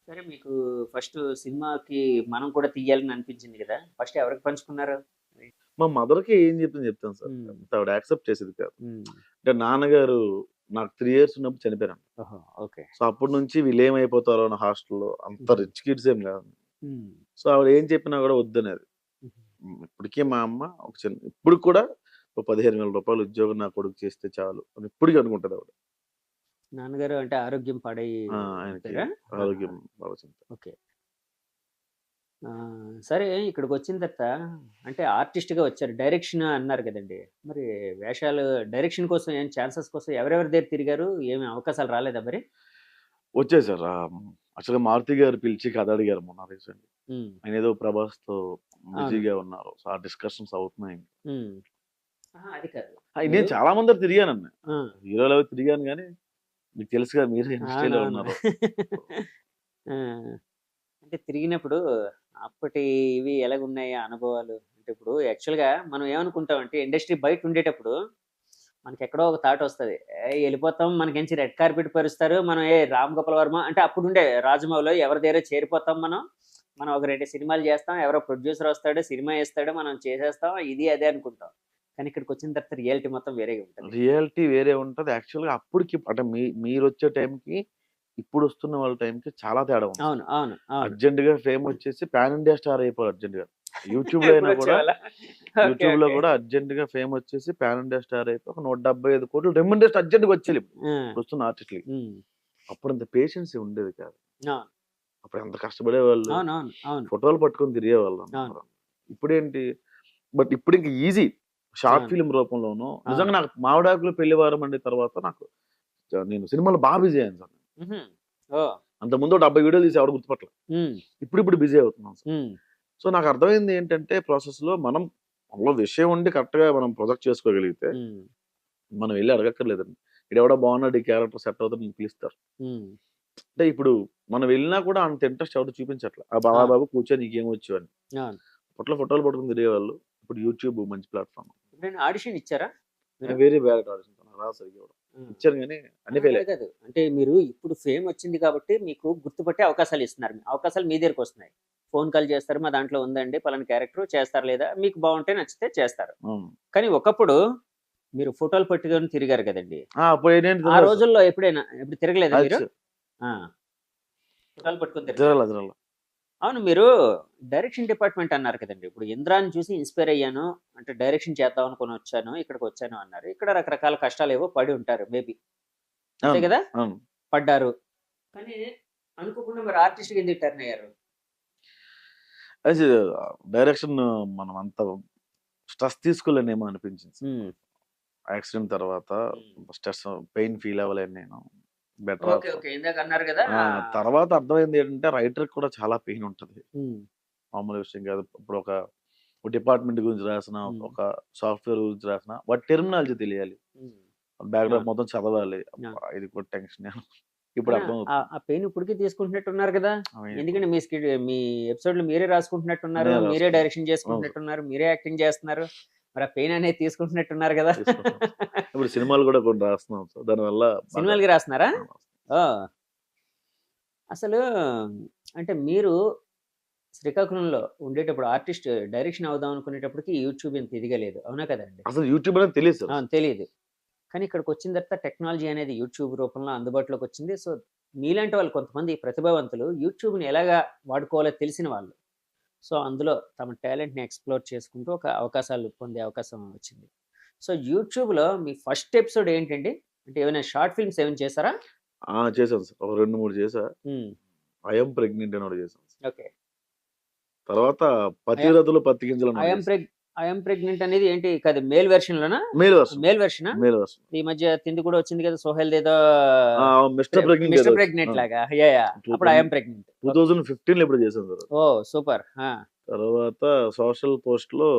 సరే మీకు ఫస్ట్ సినిమాకి మనం కూడా తీయాలని అనిపించింది కదా! ఫస్ట్ ఎవరికి పంచుకున్నారు? మా మదర్‌కి ఏం చెప్తాను సార్. హ్మ్. ఆవిడ యాక్సెప్ట్ చేసేది కాదు. హ్మ్. అంటే నాన్నగారు నాకు 3 ఇయర్స్ ఉన్నప్పుడు చనిపోయారంట. ఓహో! ఓకే. సో, అప్పటి నుంచి వీళ్ళేమైపోతారో అని హాస్టల్‌లో అంత హుహు. రిచ్ కిడ్స్ ఏం కాదు. హ్మ్. సో, ఆవిడ ఏం చెప్పినా కూడా వద్దనేది. హుహు. ఇప్పటికి మా అమ్మ ఒక ఇప్పటికి కూడా ఓ రూ. 15,000 ఉద్యోగం నా కొడుకు చేస్తే చాలు అని ఇప్పటికి అనుకుంటది ఆవిడ. నాన్నగారు అంటే ఆరోగ్యం ఆయనకి పడిపోయారా? ఆహా! ఆరోగ్యం ఆలోచన. ఓకే. సరే ఇక్కడికొచ్చిన తర్వాత అంటే ఆర్టిస్ట్‌గా వచ్చారు. డైరెక్షన్ అన్నారు కదండీ! మరి వేషాలు డైరెక్షన్ కోసం ఏం ఛాన్సెస్ కోసం ఎవరెవరి దగ్గర తిరిగారు? ఏమి అవకాశాలు రాలేదా మరి? వచ్చాయి సార్. యాక్చువల్‌గా మారుతి గారు పిలిచి కథ అడిగారు మొన్న రీసెంట్‌గా. హ్మ్. ఆయనేదో ప్రభాస్‌తో అవును. బిజీగా ఉన్నారు. సో, ఆ డిస్కషన్స్ అవుతున్నాయి. హ్మ్. అహా! అది కాదు. నేను మీరు చాలా మందితో తిరిగానండి. ఆ! హీరోలు తిరిగాను గానీ, మీకు తెలుసుగా మీరే ఇండస్ట్రీలో అవునవును. ఉన్నారు. ఆ! అంటే తిరిగినప్పుడు అప్పటి ఇవి ఎలాగున్నాయి అనుభవాలు? అంటే ఇప్పుడు యాక్చువల్‌గా మనం ఏమనుకుంటామంటే ఇండస్ట్రీ బయట ఉండేటప్పుడు మనకెక్కడో ఒక థాటొస్తది. ఎళ్ళిపోతాం మనకేంచి రెడ్ కార్పెట్ పరుస్తారు. మనం 'రామ్ గోపాల్ వర్మ' అంటే అప్పుడుండే 'రాజమౌళిలో' ఎవరి దగ్గరో చేరిపోతాం మనం. మనం ఒక 2 సినిమాలు చేస్తాం. ఎవరో ప్రొడ్యూసర్ వస్తాడు. సినిమా ఇస్తాడు. మనం చేసేస్తాం. ఇది అదే అనుకుంటాం. కానీ ఇక్కడికొచ్చిన తర్వాత రియాలిటీ మొత్తం వేరేగా ఉంటది. రియాలిటీ వేరే ఉంటది. యాక్చువల్‌గా అప్పటికి అంటే మీరొచ్చే టైంకి, ఇప్పుడొస్తున్న వాళ్ళ టైంకి చాలా తేడా ఉంది సార్. అవును. అవును. అవును. అర్జెంట్‌గా ఫేమొచ్చేసి పాన్ ఇండియా స్టార్ అయిపోవాలి అర్జెంట్‌గా. యూట్యూబ్‌లో అయినా కూడా ఇప్పుడొచ్చేవాళ్ళా? ఓకే. యూట్యూబ్‌లో ఓకే. కూడా అర్జెంట్‌గా ఫేమొచ్చేసి పాన్ ఇండియా స్టార్ అయిపోయి ఒక 175,00,00,000 రెమ్యూనరేషన్ అర్జెంట్‌గా వచ్చేయాలి ఆ! ఇప్పుడొస్తున్న ఆర్టిస్ట్‌లకి. హ్మ్. అప్పుడంత పేషెన్స్ ఉండేది కాదు. అవును. అప్పుడెంత కష్టపడేవాళ్ళు. అవునవును. అవును. ఫోటోలు పట్టుకొని తిరిగేవాళ్ళం అవును. అందరం. ఇప్పుడేంటి బట్ ఇప్పుడింక ఈజీ. షార్ట్ అవును. ఫిల్మ్ రూపంలోనో అవును. నిజంగా నాకు 'మావిడాకులు పెళ్లివారం' అండి తర్వాత నాకు నేను సినిమాలో బిజీ అయ్యాను సార్. హుహు. ఓహ్! అంతకుముందు ఓ 70 వీడియోలు తీసి ఎవడు గుర్తుపట్టల. హ్మ్. ఇప్పుడిప్పుడు బిజీ అవుతున్నాం సార్. హ్మ్. సో, నాకర్థమైంది ఏంటంటే ప్రాసెస్‌లో మనలో విషయం ఉండి కరెక్ట్‌గా మనం ప్రొజెక్ట్ చేసుకోగలిగితే హ్మ్. మనం వెళ్లి అడగక్కర్లేదండి. ఈడెవడో బాగున్నాడు ఈ క్యారెక్టర్ సెట్ అవుతాడని పిలుస్తారు. హ్మ్. అంటే ఇప్పుడు మనం వెళ్ళినా కూడా అంత ఇంట్రెస్ట్ ఎవడు చూపించట్ల. అవును. బాబు కూర్చో నీకేమొచ్చు అని. అవును. అప్పట్లో ఫోటోలు పట్టుకొని తిరిగేవాళ్ళు. ఇప్పుడు యూట్యూబ్ మంచి ప్లాట్‌ఫార్మ్. ఎప్పుడైనా ఆడిషన్ ఇచ్చారా మీరు? వెరీ బ్యాడ్ ఆడిషన్స్ నాకు రాదు సరిగ్గా ఇవ్వడం. హ్మ్. ఇచ్చాను గానీ అన్నీ అహా! ఫెయిలే. కాదు. కాదు. అంటే మీరు ఇప్పుడు ఫేమ్ వచ్చింది కాబట్టి మీకు గుర్తుపట్టే అవకాశాలిస్తున్నారు. అవకాశాలు మీ దగ్గరకొస్తున్నాయి. ఫోన్ కాల్ చేస్తారు. మా దాంట్లో ఉందండి పలానా క్యారెక్టర్ చేస్తారా లేదా? మీకు బావుంటే నచ్చితే చేస్తారు. అవును. కానీ ఒకప్పుడు మీరు ఫోటోలు పట్టుకొని తిరిగారు కదండీ! అప్పుడేంటంటే ఆ తిరగలేదు సార్. రోజుల్లో ఎప్పుడు తిరగలేదా అది మీరు? చ ఆ! ఫోటోలు పట్టుకొని తిరగలేదా? తిరగల. అవును. మీరు డైరెక్షన్ డిపార్ట్‌మెంట్ అన్నారు కదండీ! ఇప్పుడు 'ఇంద్రా'ని చూసి ఇన్‌స్పైర్ అయ్యాను. అంటే డైరెక్షన్ చేద్దాం అనుకోనొచ్చాను. ఇక్కడికొచ్చాను అన్నారు. ఇక్కడ రకరకాల కష్టాలేవో పడి ఉంటారు మేబీ. అంతే అవును. గదా! అవును. పడ్డారు. కానీ అనుకోకుండా మరి ఆర్టిస్ట్‌గా ఎందుకు టర్న్ అయ్యారు? అది డైరెక్షన్ మనం అంత స్ట్రెస్ తీసుకోలేనేమో అనిపించింది సార్. హ్మ్. యాక్సిడెంట్ తర్వాత హ్మ్. స్ట్రెస్ పెయిన్ ఫీల్ అవ్వలేను నేను. Better okay. Of okay. ఇందాక అన్నారు గదా! తర్వాత అర్థమైంది ఏంటంటే రైటర్‌కి కూడా చాలా పెయిన్ ఉంటది. హ్మ్. మామూలు విషయం కాదు. ఇప్పుడు ఒక డిపార్ట్‌మెంట్ గురించి రాసినా, హ్మ్. ఒక సాఫ్ట్‌వేర్ గురించి రాసినా వాటి టెర్మినాలజీ తెలియాలి. హ్మ్. బ్యాక్‌గ్రౌండ్ అవును. మొత్తం చదవాలి. అవును. అబ్బా! ఇది కూడా టెన్షనే. ఇప్పుడు కానీ అర్థమవుతుంది. ఆ పెయిన్ ఇప్పటికి తీసుకుంటున్నట్టున్నారు గదా! అవి ఎందుకంటే మీ ఎపిసోడ్‌లు మీరే రాసుకుంటున్నట్టున్నారు. నేను మీరే రాసుకున్నాను. డైరెక్షన్ అవును సార్. చేసుకుంటున్నట్టున్నారు. మీరే యాక్టింగ్ చేస్తున్నారు. మరి ఆ పెయిన్ అనేది తీసుకుంటున్నట్టున్నారు గదా! తీసుకుంటున్నాం. ఇప్పుడు సినిమాలు కూడా కొన్ని రాస్తున్నాం సార్. దానివల్ల బాగా సినిమాలకి రాస్తున్నారా? ఆ! ఓహ్! అసలు అంటే మీరు శ్రీకాకుళంలో ఉండేటప్పుడు ఆర్టిస్ట్ డైరెక్షన్ అవుదాం అనుకునేటప్పటికి యూట్యూబ్ ఇంత ఇదిగా లేదు. అవునా కదండీ! అసలు యూట్యూబ్ అనేది తెలీదు సార్ అవును. అసలు. తెలీదు. కానీ ఇక్కడికొచ్చిన తర్వాత టెక్నాలజీ అనేది యూట్యూబ్ రూపంలో అందుబాటులోకొచ్చింది. సో, మీలాంటి వాళ్ళు కొంతమంది ప్రతిభావంతులు యూట్యూబ్‌ని ఎలాగా వాడుకోవాలో తెలిసిన వాళ్ళు. సో, అందులో తమ టాలెంట్‌ని ఎక్స్‌ప్లోర్ చేసుకుంటూ ఒక అవకాశాలు పొందే అవకాశం వచ్చింది. సో, యూట్యూబ్‌లో మీ ఫస్ట్ ఎపిసోడ్ ఏంటండి? అంటే ఏమైనా షార్ట్ ఫిల్మ్స్ ఏమైనా చేసారా? చేశాను సార్. ఒక 2, 3 చేశా. హ్మ్. 'ఐ యామ్ ప్రెగ్నెంట్' అని ఒకటి చేశాను. ఓకే. తర్వాత ఐ యామ్ 'పతివ్రతలు పత్తిగింజలు' అని ఐ ఒకటి యామ్ చేశాను. ప్రెగ్ ఐ యామ్ ప్రెగ్నెంట్ అనేది ఏంటి? కాదు మేల్ వెర్షన్‌లోనా? Male version. మేల్ వెర్షనా? Male version. ఈ మధ్య తింది కూడా వచ్చింది కదా! సోహెల్‌దేదో మిస్టర్ ప్రెగ్నెంట్ ఏదో మిస్టర్ వచ్చింది. ప్రెగ్నెంట్ లాగా. యాహ్! యాహ్! అప్పుడు ఐ యామ్ ప్రెగ్నెంట్. ఓకే. 2015లో ఎప్పుడో చేశాను సార్ అది. ఓహ్! సూపర్. ఆ! తర్వాత సోషల్ పోస్ట్‌లో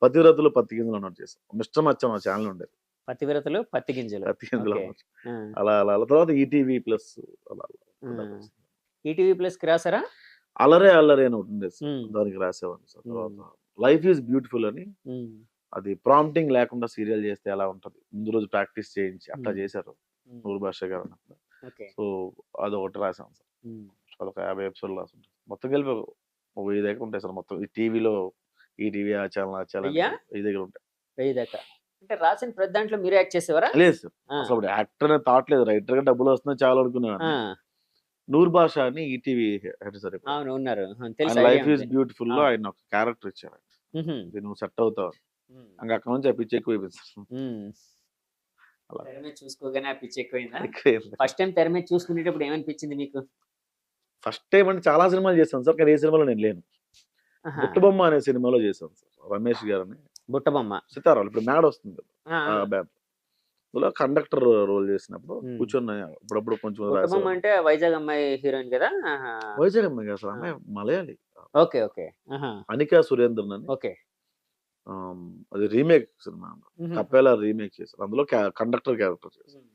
'పతివ్రతలు పత్తిగింజలు' అని ఒకటి చేశాను. మిస్టర్ మచ్చ మా ఛానెల్ ఉండేది. పత్తివిరతలు, పత్తి గింజలు. 'పత్తిగింజలు' ఓకే. అన్నమాట. ఆ! అలా తర్వాత ఈటీవీ ప్లస్ అలా ఆ! అలా. ఈటీవీ ప్లస్‌కి రాసారా? 'అలరే అల్లరి' అని ఒకటి ఉండేది సార్. హ్మ్. దానికి రాసేవాడిని సార్. తర్వాత హ్మ్. 'లైఫ్ ఈజ్ బ్యూటిఫుల్' అని హ్మ్. అది ప్రాంప్టింగ్ లేకుండా సీరియల్ చేస్తే ఎలా ఉంటది? ముందు రోజు ప్రాక్టీస్ చేయించి అట్లా హ్మ్. చేశారు. హ్మ్. 'నూరు భాష' గారు అన్నప్పుడు. ఓకే. సో, అదొకటి రాసాం సార్. హ్మ్. అదొక 50 ఎపిసోడ్‌లు రాసుంటాయి. మొత్తం కలిపి ఒక 1000 దగ్గర ఉంటాయి సార్ మొత్తం. ఈ టీవీలో ఈటీవీ ఆ ఛానల్, ఆ ఛానల్ వెయ్యా? 1000 దగ్గర ఉంటాయి. 1000 దాకా. అంటే రాసిన ప్రతి దాంట్లో మీరే యాక్ట్ చేసేవారా? లేదు సార్. ఆ! అసలు అప్పుడు యాక్టర్ అనే థాట్ లేదు. రైటర్‌గా డబ్బులొస్తున్నాయి చాలు ఆ! అనుకునేవాడిని. నూర్ బాషా అని ఈటీవీ హెడ్ సార్ ఇప్పుడు. అవును. ఉన్నారు. తెలుసు, ఆయన ఐడియా 'లైఫ్ ఈజ్ ఉంది. బ్యూటిఫుల్‌లో' అవును. ఆయన ఒక క్యారెక్టర్ ఇచ్చారు. హుహు. ఇది నువ్వు సెట్ అవుతావు. హ్మ్. ఇంక అక్కడి నుంచి ఆ పిచ్చి ఎక్కువైపోయింది సార్. హ్మ్. అలా తెర మీద చూసుకోగానే ఆ పిచ్చి ఎక్కువైందా? ఎక్కువైంది. ఫస్ట్ టైమ్ తెర మీద చూసుకునేటప్పుడు ఏమనిపించింది మీకు? ఫస్ట్ టైమ్ అంటే చాలా సినిమాలు చేశాను సార్. కానీ ఏ సినిమాలో నేను లేను. ఆహా! 'బుట్టబొమ్మ' అనే సినిమాలో చేశాను సార్. రమేష్ గారని. బుట్టబొమ్మ. సితారాలు ఇప్పుడు మేడ వస్తుంది కదా! ఆ! ఆ ఆ! బ్యానర్. అందులో కండక్టర్ రోల్ చేసినప్పుడు హ్మ్. కూర్చొని అప్పుడప్పుడు కొంచెం బుట్టబొమ్మ రాసేవాడిని. అంటే వైజాగ్ అమ్మాయి హీరోయిన్ కదా? ఆహా! వైజాగ్ అమ్మాయి కాదు సార్. ఆ! అమ్మాయి మలయాళి. ఓకే. ఓకే. ఆహా! అనికా సురేంద్రన్ అని. ఓకే. అది రీమేక్ సినిమా. హుహు. కపేలా రీమేక్ చేశారు. అందులో కండక్టర్ క్యారెక్టర్ చేశారు. హ్మ్.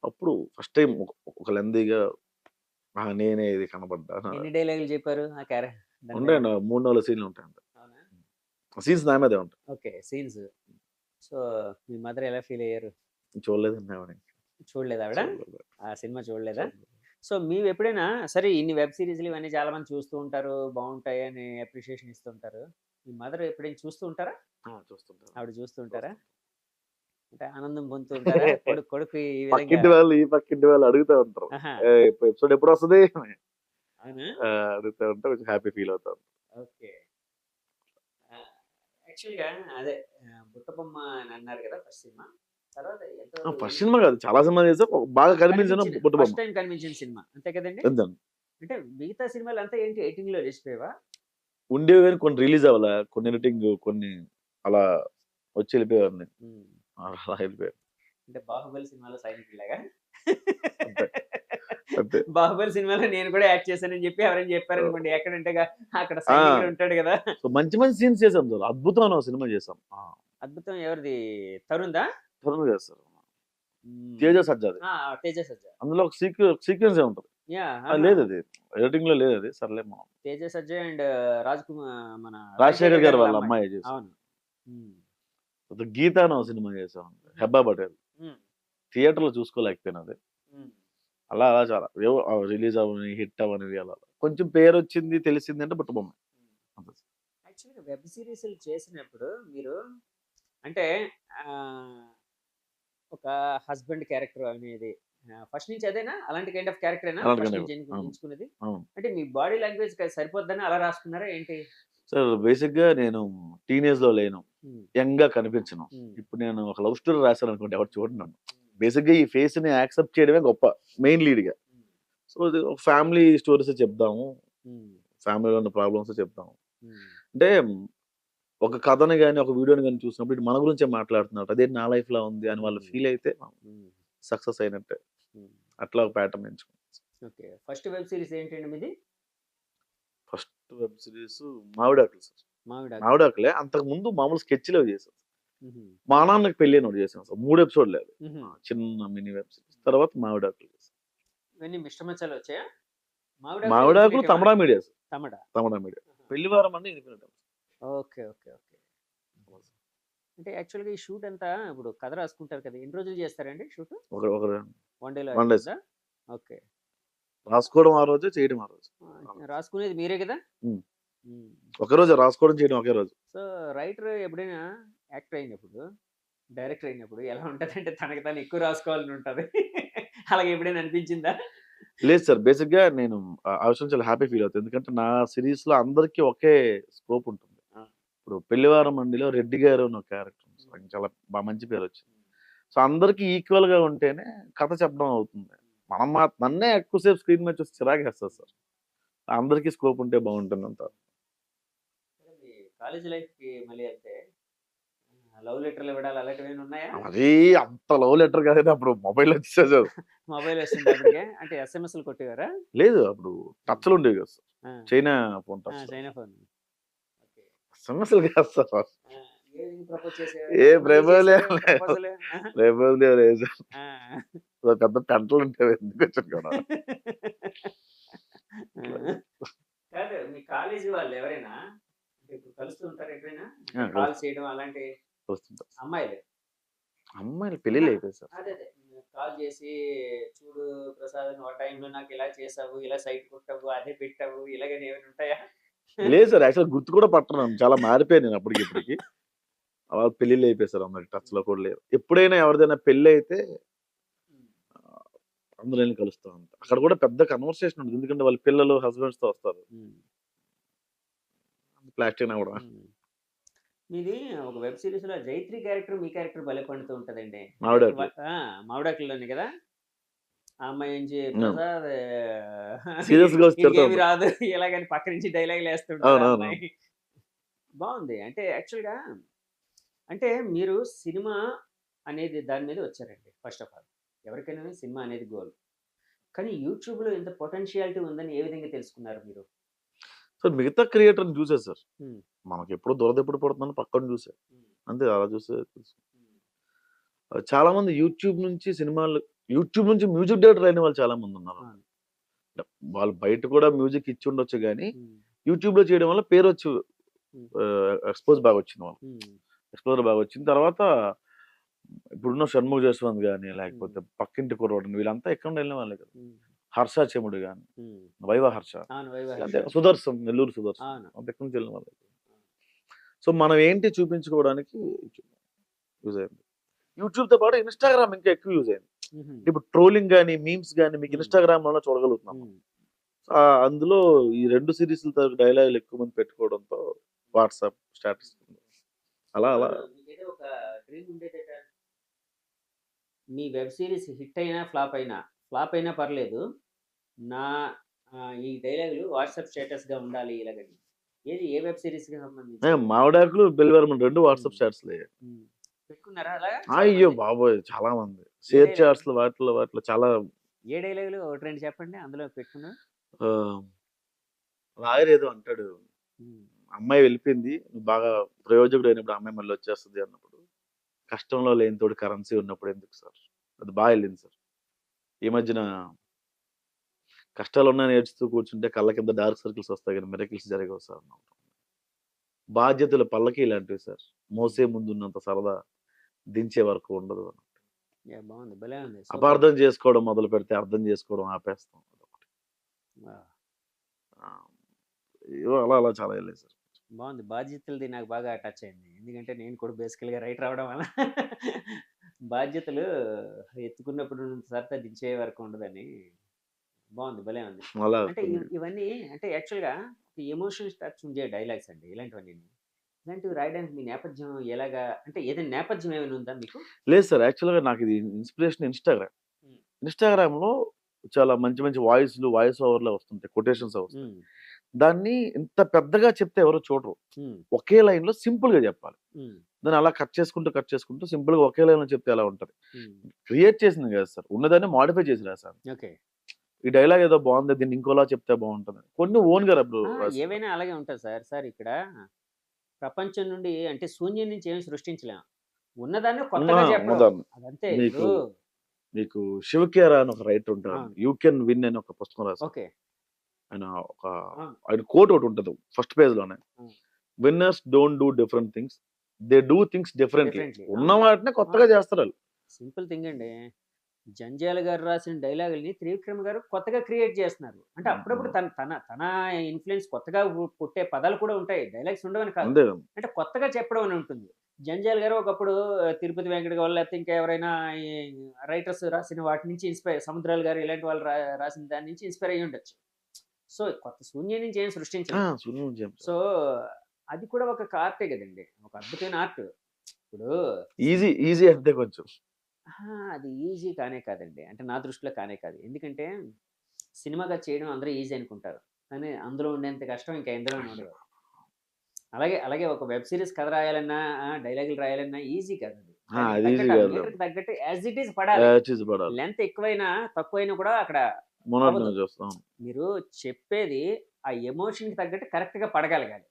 అప్పుడు ఫస్ట్ టైమ్ ఒక లెంథీగా నేనే ఇది కనపడ్డా. ఎన్ని డైలాగులు చెప్పారు ఆ దాని మీద? ఉంటాయండి. 3, 4 సీన్‌లు ఉంటాయి అంతే. అవునా? సీన్స్ నా మీదే ఉంటాయి. ఓకే. సీన్స్. సో, మీ మదర్ ఎలా ఫీల్ అయ్యారు? చూడలేదండి ఆవిడ. చూడలేదా ఆవిడ? చూడలేదు. ఆ సినిమా చూడలేదా? చూడలేదు. సో, మీవెప్పుడైనా సరే ఇన్ని వెబ్ సీరీస్‌లు ఇవన్నీ చాలా మంది చూస్తూ ఉంటారు. బావుంటాయి అని అప్రిషియేషన్ ఇస్తుంటారు. మీ మదర్ ఎప్పుడైనా చూస్తూ ఉంటారా? చూస్తుంటారు. ఆవిడ చూస్తూ ఉంటారా? చూస్తుంటారు. అంటే ఆనందం పొందుతూ ఉంటారా? కొడుకు ఈ విధంగా పక్కింటి వాళ్ళు, ఈ పక్కింటి వాళ్ళు అడుగుతా ఉంటారు. ఆహా! ఎపిసోడ్ ఎప్పుడొస్తది? అవునా? అడుగుతా ఉంటే కొంచెం హ్యాపీ ఫీల్ అవుతాను. ఓకే. యాక్చువల్‌గా అదే 'బుట్టబొమ్మ' అని అన్నారు కదా! First cinema. తర్వాత ఫస్ట్ సినిమా కాదు. చాలా సినిమాలు చేసా. బాగా కనిపించిన కనిపించిన బుట్టబొమ్మ. ఫస్ట్ టైమ్ కనిపించిన సినిమా. అంతే కదండీ! అంతేను. అంటే మిగతా సినిమాలంతా ఏంటి ఎడిటింగ్‌లో లేచిపోయేవా? ఉండేవి గాని కొన్ని రిలీజ్ అవ్వలా. కొన్ని ఎడిటింగ్ కొన్ని అలా వచ్చి వెళ్ళిపోయేవాడిని. హ్మ్. అలా వెళ్ళిపోయాను. అంటే 'బాహుబలి' సినిమాలో సైనికుడిలాగా? అంతే. అంతే. 'బాహుబలి' సినిమాలో నేను కూడా యాక్ట్ చేశానని చెప్పి ఎవరైనా చెప్పారనుకోండి. ఎక్కడంటే అక్కడ ఆ! సైనికుడు ఉంటాడు గదా! సో మంచి మంచి సీన్స్ చేసాం సార్. అద్భుతం ఒక సినిమా చేసాం. అద్భుతం ఎవరిది? 'తరుణ్‌దా'? తరుణ్ గారు సార్. హ్మ్. 'తేజ సజ్జాది'. ఆ! 'తేజ సజ్జా'. అందులో ఒక సీక్వెన్సే ఉంటది. యాహ్! ఆహా! లేదది. ఎడిటింగ్‌లో లేదది. సర్లే మనం 'తేజ సజ్జా' అండ్ మన రాజశేఖర్ 'రాజశేఖర్ గారు గారి' వాళ్ళ వాళ్ళ అమ్మాయి. అమ్మాయే చేసాం. అవును. హ్మ్. తర్వాత 'గీత' అని ఒక సినిమా చేసాం. హెబ్బా పటేల్. హ్మ్. థియేటర్‌లో చూసుకోలేకపోయాను అది. హ్మ్. అలా అలా చాలా ఏవో రిలీజ్ అవ్వని, హిట్ అవ్వనివి అలా. కొంచెం పేరొచ్చింది, తెలిసిందంటే బుట్టబొమ్మ. అంతే. యాక్చువల్‌గా వెబ్ సీరీస్‌లు చేసినప్పుడు మీరు అంటే ఆహ్, ఒక హస్బెండ్ క్యారెక్టర్ అనేది ఫస్ట్ నుంచి అదేనా? అలాంటి కైండ్ ఆఫ్ క్యారెక్టరేనా ఫస్ట్ అలాంటిగానే నుంచి అవును. ఎంచుకున్నది? అవును. అంటే మీ బాడీ లాంగ్వేజ్‌కి అది సరిపోద్దని అలా రాసుకున్నారా ఏంటి? సార్ బేసిక్‌గా నేను టీనేజ్‌లో లేను. హ్మ్. యంగ్‌గా కనిపించను. హ్మ్. ఇప్పుడు నేను ఒక లవ్ స్టోరీ రాసాననుకోండి ఎవరు చూడరు నన్ను. బేసిక్‌గా ఈ ఫేస్‌ని యాక్సెప్ట్ చేయడమే గొప్ప. మెయిన్ లీడ్‌గా. హ్మ్. సో, ఇది ఒక ఫ్యామిలీ స్టోరీసే చెప్దాము. హ్మ్. ఫ్యామిలీలో ఉన్న ప్రాబ్లమ్సే చెప్దాము. హ్మ్. అంటే ఒక కథని గాని, ఒక వీడియోని గాని చూసినప్పుడు ఇది మన గురించే మాట్లాడుతున్నారు. అదేంటి నా లైఫ్‌లా ఉంది అని వాళ్ళు హ్మ్. ఫీల్ అయితే హ్మ్. సక్సెస్ అయినట్టే. హ్మ్. అట్లా ఒక ప్యాటర్న్ ఎంచుకున్నాను. ఓకే. ఫస్ట్ వెబ్ సీరీస్ ఏంటండి మీది? First web series 'Mavidakulu' sir. 'Mavidakulu.' 'మావిడాకులే' అంతకుముందు మామూలు స్కెచ్‌లవి చేశాను. హుహు. 'మా నాన్నకి పెళ్లి' అని ఒకటి చేశాను సార్. 3 ఎపిసోడ్‌లే అది. హుహు. చిన్న మినీ వెబ్ సీరీస్. తర్వాత 'మావిడాకులు' చేశాను. ఇవన్నీ మిశ్రమ మచ్చాలు వచ్చాయా? 'మావిడాకులు' 'మావిడాకులు' ఇన్ఫినిటివా? తమిళా మీడియా సార్. తమిళ. తమిళా మీడియా. ఆహా! 'పెళ్లివారం' అంటే ఇన్ఫినిటీ. ఓకే. ఓకే. ఓకే. అంటే యాక్చువల్‌గా ఈ షూట్ అంతా ఇప్పుడు కథ రాసుకుంటారు కదా! ఎన్ని రోజులు చేస్తారండి షూటు? ఒక ఒక వన్ డేలో 1 డే అయిపోద్దా? సార్. ఓకే. రాసుకోవడం ఆ రోజే, చేయడం ఆ రోజు. రాసుకునేది మీరే గదా? హ్మ్. హ్మ్. ఒకే రోజే రాసుకోవడం, చేయడం ఒకే రోజు. సో, రైటర్ ఎప్పుడైనా యాక్టర్ అయినప్పుడు, డైరెక్టర్ అయినప్పుడు ఎలా ఉంటదంటే తనకి తాను ఎక్కువ రాసుకోవాలని ఉంటది. అలాగ ఎప్పుడైనా అనిపించిందా? లేదు సార్. బేసిక్‌గా నేను ఆ విషయం చాలా హ్యాపీ ఫీల్ అవుతా. ఎందుకంటే నా సీరీస్‌లో అందరికి ఒకే స్కోప్ ఉంటుంది. ఆ! ఇప్పుడు 'పెళ్లివారం మండిలో' రెడ్డి గారు అని ఒక క్యారెక్టర్ ఉంది సార్. ఆయనకి చాలా మంచి పేరొచ్చింది. సో, అందరికి ఈక్వల్‌గా ఉంటేనే కథ చెప్పడం అవుతుంది. మనం నన్నే ఎక్కువ సేపు స్క్రీన్ మీద చూస్తే చిరాకేస్తది సార్. అందరికి స్కోప్ ఉంటే బావుంటుందంతా. సరే మీ కాలేజ్ లైఫ్‌కి మళ్ళీ ఎళ్తే లవ్ లెటర్‌లు ఇవ్వడాలు అలాంటివేమైనా ఉన్నాయా? మరీ అంత లవ్ లెటర్ కాదండి. అప్పుడు మొబైల్ వచ్చేసాయి సార్. మొబైల్ వచ్చిందా అప్పటికే? అంటే ఎస్ఎంఎస్‌లు కొట్టేవారా? లేదు అప్పుడు హ్మ్. టచ్‌లుండేవి కదా సార్. ఆ! చైనా ఫోన్ ఆ! టచ్‌లు. China phone. ఓకే. ఎస్ఎంఎస్‌లు కాదు సార్. ఆ! ఏ విధంగా ప్రపోజ్ చేసేవారు? ఏ ఎంతమందికి ప్రేమలే చేసారు లేవు. ప్రపోజలు? ఆహా! ప్రేమలు లేవు సార్. ఆ! పెద్ద పెంటలుండేవి ఎందుకొచ్చిన గొడవ. అట్లా. ఆ! కాదు మీ కాలేజీ వాళ్ళెవరైనా అంటే ఇప్పుడు కలుస్తూ ఉంటారా ఎప్పుడైనా? ఆ! అంటే కాల్స్ చేయడం అలాంటి వస్తుంటారు. అమ్మాయిలు? అమ్మాయిలు అహా! పెళ్ళిళ్ళు అయిపోయాయి సార్. అదే. కాల్ చేసి చూడు ప్రసాద్ నువ్వు ఆ టైంలో నాకు ఇలా చేసావు, ఇలా సైట్ కొట్టావు, అదే పెట్టావు, ఇలాగని ఏమైనా ఉంటాయా? లేదు సార్. యాక్చువల్‌గా గుర్తు కూడా పట్టను. చాలా మారిపోయాను నేను అప్పటికి ఇప్పటికి. వాళ్ళు పెళ్ళిళ్ళు అయిపోయారు అందరికి. టచ్‌లో కూడా లేరు. ఎప్పుడైనా ఎవరిదైనా పెళ్లయితే అందులో ఎళ్లి కలుస్తా ఉంటా. అక్కడ కూడా పెద్ద కన్వర్సేషన్ ఉండదు. ఎందుకంటే వాళ్ళ పిల్లలు, హస్బెండ్స్‌తో వస్తారు. హ్మ్. ప్లాస్టిక్ కూడా. హ్మ్. మీది ఒక వెబ్ సీరీస్‌లో 'జైత్రి' క్యారెక్టర్, మీ క్యారెక్టర్ భలే పండుతూ ఉంటదండి. అంటే మావిడాకులు. ఆ! 'మావిడాకుల్లోనే' కదా! ఆ అమ్మాయి నుంచి అవును. ప్రసాద్ సీరియస్‌గా వచ్చి తిడతా ఈడికేమి ఉంటారు. రాదు ఇలాగని పక్క నుంచి డైలాగులేస్తుంటది ఆ అవునవునవును. అమ్మాయి. బావుంది. అంటే యాక్చువల్‌గా అంటే మీరు సినిమా అనేది దాని మీద వచ్చారండి ఫస్ట్ ఆఫ్ ఆల్. ఎవరికైనా సినిమా అనేది గోల్. కానీ యూట్యూబ్‌లో ఇంత పొటెన్షియాలిటీ ఉందని ఏ విధంగా తెలుసుకున్నారు మీరు? సో మిగతా క్రియేటర్‌ని చూసా సార్. హ్మ్. మనకెప్పుడు దురద ఎప్పుడు పడుతుందని పక్కోడిని చూసా. హ్మ్. అంతే అలా చూసే తెలుసు. హ్మ్. చాలా మంది యూట్యూబ్ నుంచి మ్యూజిక్ డైరెక్టర్ అయిన వాళ్ళు చాలా మంది ఉన్నారు. అవును. వాళ్ళు బయట కూడా మ్యూజిక్ ఇచ్చి ఉండొచ్చు గానీ, హ్మ్. యూట్యూబ్‌లో చేయడం వల్ల పేరొచ్చు హ్మ్. ఎక్స్‌పోజ్ బాగా వచ్చింది వాళ్ళకి. హ్మ్. ఎక్స్‌పోజర్ బాగా వచ్చిన తర్వాత ఇప్పుడున్న 'షణ్ముఖ జశ్వంత్' గాని, హ్మ్. లేకపోతే 'పక్కింటి కుర్రోడు' వీళ్ళంతా ఎక్కడ నుండి వెళ్ళిన వాళ్ళే కదా! హ్మ్. 'హర్ష చెముడు' గాని, హ్మ్. 'వైవ హర్ష' అవును. 'వైవ వీళ్ళంతే హర్ష'. నెల్లూరు సుదర్శన్ అవును. అంతా ఎక్కడి నుంచి వెళ్ళిన వాళ్ళే. సో మనం ఏంటి చూపించుకోవడానికి యూజ్ అయింది. యూట్యూబ్‌తో పాటు ఇన్‌స్టాగ్రామ్ ఇంకా ఎక్కువ యూజ్ అయింది. హుహు. ఇప్పుడు ట్రోలింగ్ గాని, మీమ్స్ గాని మీకు హ్మ్. ఇన్‌స్టాగ్రామ్‌లోనే చూడగలుగుతున్నాం మనం. హ్మ్. అందులో ఈ 2 సీరీస్‌లతో డైలాగులు ఎక్కువ మంది పెట్టుకోవడంతో వాట్సాప్ స్టేటస్ అలా అలా అవును. మీకేదో ఒక డ్రీమ్ ఉండేదట. మీ వెబ్ సీరీస్ హిట్ అయినా, ఫ్లాప్ అయినా పర్లేదు. నా ఈ డైలాగులు వాట్సాప్ స్టేటస్‌గా ఉండాలి ఇలాగని. ఏది ఏ వెబ్ సీరీస్‌కి సంబంధించింది? 'మావిడాకులు', 'బెల్లివరమన్' 2 హ్మ్. వాట్సాప్ స్టేటస్‌లే. హ్మ్. పెట్టుకున్నారా అలాగా చాలా అయ్యో మంది? బాబోయ్! చాలా మంది. ఏ షేర్ డైలాగులు? చాట్స్‌లో వాటిలో చాలా ఏ డైలాగులు? 1, 2 చెప్పండి అందులో పెట్టుకున్నవి? ఆహ్, లాయర్ ఏదో అంటాడు. హ్మ్. అమ్మాయి వెళ్ళిపోయింది. నువ్వు బాగా ప్రయోజకుడైనప్పుడు ఆ అమ్మాయి మళ్ళీ వచ్చేస్తది అన్నప్పుడు. కష్టంలో లేని తోడు కరెన్సీ ఉన్నప్పుడు ఎందుకు సార్? అది బా ఎళ్ళింది సార్. ఈ మధ్యన కష్టాలున్నాయని ఏడుస్తూ కూర్చుంటే కళ్ళ కింద డార్క్ సర్కిల్స్ వస్తాయి గానీ మిరకిల్స్ జరగవు సార్. బాధ్యతలు పల్లకీ లాంటివి సార్. హ్మ్. మోసే ముందున్నంత సరదా దించే వరకు ఉండదు. యాహ్! బావుంది. భలే ఉంది. సూపర్. అపార్థం చేసుకోవడం మొదలుపెడితే అర్థం చేసుకోవడం ఆపేస్తాం. అదొకటి. ఆ! ఆ! ఏవో అలా అలా చాలా ఎళ్ళాయి సార్. బావుంది. బాధ్యతలది నాకు బాగా టచ్ అయింది. ఎందుకంటే నేను కూడా బేసికల్‌గా రైటర్ అవ్వడం వల్ల బాధ్యతలు ఎత్తుకున్నప్పుడు సరదా దించే వరకు ఉండదని బావుంది. భలే ఉంది. అలా అంటే కొన్ని ఇవన్నీ అంటే యాక్చువల్‌గా ఎమోషనల్ టచ్ ఉండే డైలాగ్స్ అండి ఇలాంటివన్నీని. ఇలాంటివి రాయడానికి మీ నేపథ్యం ఎలాగా అంటే ఏదైనా నేపథ్యం ఏమైనా ఉందా మీకు? లేదు సార్. యాక్చువల్‌గా నాకిది ఇన్‌స్పిరేషన్ ఇన్‌స్టాగ్రామ్. హ్మ్. ఇన్‌స్టాగ్రామ్‌లో చాలా మంచి మంచి వాయిస్ ఓవర్‌లే వస్తుంటాయి. హ్మ్. కొటేషన్స్ వస్తాయి. హ్మ్. దాన్ని ఇంత పెద్దగా చెప్తే ఎవరు చూడరు. హ్మ్. ఒకే లైన్‌లో సింపుల్‌గా చెప్పాలి. హ్మ్. దాన్ని అలా కట్ చేసుకుంటూ సింపుల్‌గా ఒకే లైన్‌లో చెప్తే ఎలా ఉంటది. హ్మ్. క్రియేట్ చేసింది కాదు సార్. ఉన్నదాన్ని మోడిఫై చేసి రాసాను. ఓకే. ఈ డైలాగ్ ఏదో బావుంది. దీన్ని ఇంకోలా చెప్తే బావుంటదని. కొన్ని ఓన్‌గా అప్పుడు ఆ! రాసుకున్నా. ఏవైనా అలాగే ఉంటది సార్. సార్ ఇక్కడ ప్రపంచం నుండి అంటే శూన్యం నుంచి ఏమి సృష్టించలేం. ఉన్నదాన్ని కొత్తగా చెప్పడం. ఉన్నదాన్ని. అదంతే ఇప్పుడు మీకు మీకు 'శివకేర' అని ఒక రైటర్ ఉంటారండి. అవును. 'యూ కెన్ విన్' అని ఒక పుస్తకం రాసారు. ఓకే. ఆయన ఒక అవును. ఆయన కోట్ ఒకటుంటది ఫస్ట్ పేజ్‌లోనే. అవును. Winners don't do different things. They do things differently. Differently. ఉన్న అవును. వాటినే కొత్తగా అవును. చేస్తారాళ్ళు. సింపుల్ థింగ్ అండి. జంధ్యాల గారు రాసిన డైలాగుల్ని త్రివిక్రమ్ గారు కొత్తగా క్రియేట్ చేస్తున్నారు. అంటే హ్మ్. అప్పుడప్పుడు హ్మ్. తన తన తన ఇన్‌ఫ్లూయెన్స్ కొత్తగా పుట్టే పదాలు కూడా ఉంటాయి. డైలాగ్స్ ఉండవని కాదు. అంతే కదా! అంటే కొత్తగా చెప్పడం అని ఉంటుంది. జంధ్యాల గారు ఒకప్పుడు తిరుపతి వెంకట గారు లేకపోతే ఇంకా ఎవరైనా ఈ రైటర్స్ రాసిన వాటి నుంచి సముద్రాల గారు ఇలాంటి వాళ్ళు రాసిన దాని నుంచి ఇన్‌స్పైర్ అయ్యి ఉండొచ్చు. సో, కొత్త శూన్యం నుంచి ఏం ఆ! సృష్టించలేం. సున్నుండ సో, చెప్తారు. అది కూడా ఒక ఆర్టే గదండీ! ఒక అద్భుతమైన ఆర్ట్. ఇప్పుడు ఈజీ అంతే కొంచెం. అహా! అది ఈజీ కానే కాదండి. అంటే నా దృష్టిలో కానే కాదు. ఎందుకంటే సినిమాగా చేయడం అందరూ ఈజీ అనుకుంటారు. కానీ అందులో ఉండేంత కష్టం ఇంకా ఎందులోను ఉండదు. అలాగే ఒక వెబ్ సీరీస్ కథ రాయాలన్నా, డైలాగులు రాయాలన్నా ఈజీ కాదది. దానికి అది ఈజీ తగ్గట్టు ఆ కాదులెండి. మీటర్‌కి తగ్గట్టు యాజ్ ఇట్ ఈజ్ పడాలి. యాజ్ ఈజ్ పడాలి. లెంత్ ఎక్కువైనా, తక్కువైనా కూడా అక్కడ అవ్వదు. మొనోటోనీ చేస్తాం. మీరు చెప్పేది ఆ ఎమోషన్‌కి తగ్గట్టు కరెక్ట్‌గా పడగలగాలి.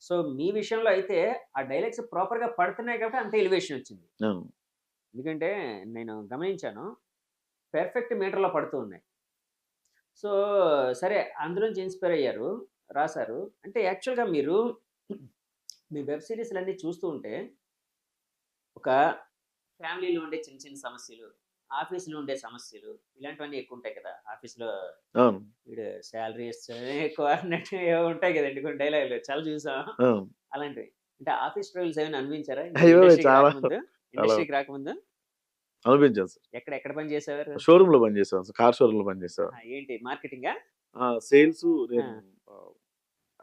సో, మీ విషయంలో అయితే ఆ డైలాగ్స్ ప్రాపర్‌గా పడుతున్నాయి కాబట్టి అంత ఎలివేషన్ వచ్చింది. అవును. ఎందుకంటే నేను గమనించాను. పర్ఫెక్ట్ మీటర్‌లో పడుతూ ఉన్నాయి. సో, సరే అందులోంచి ఇన్‌స్పైర్ అయ్యారు. రాసారు. అంటే యాక్చువల్‌గా మీరు మీ వెబ్ సీరీస్‌లన్నీ చూస్తూ ఉంటే ఒక ఫ్యామిలీలో ఉండే చిన్న చిన్న సమస్యలు, ఆఫీస్‌లో ఉండే సమస్యలు ఇలాంటివన్నీ ఎక్కువ ఉంటాయి కదా! ఆఫీస్‌లో అవును. వీడు సాలరీ ఇస్తేనే ఎక్కువ అన్నట్టు ఏవో ఉంటాయి కదండీ కొన్ని డైలాగులు చాలా చూసాం. అవును. అలాంటివి. అంటే ఆఫీస్ ట్రబుల్స్ ఏమైనా అనిపించారా? మీరు అయ్యో! ఇండస్ట్రీకి చాలా రాకముందు? చాలా ఇండస్ట్రీకి రాకముందు? అనిపించాను సార్. ఎక్కడ పని చేసేవారు? షోరూమ్‌లో పనిచేసేవాడిని సార్. కార్ షోరూమ్‌లో పనిచేసేవాడిని. ఆహా! ఏంటి మార్కెటింగా? సేల్సు ఆ! నేను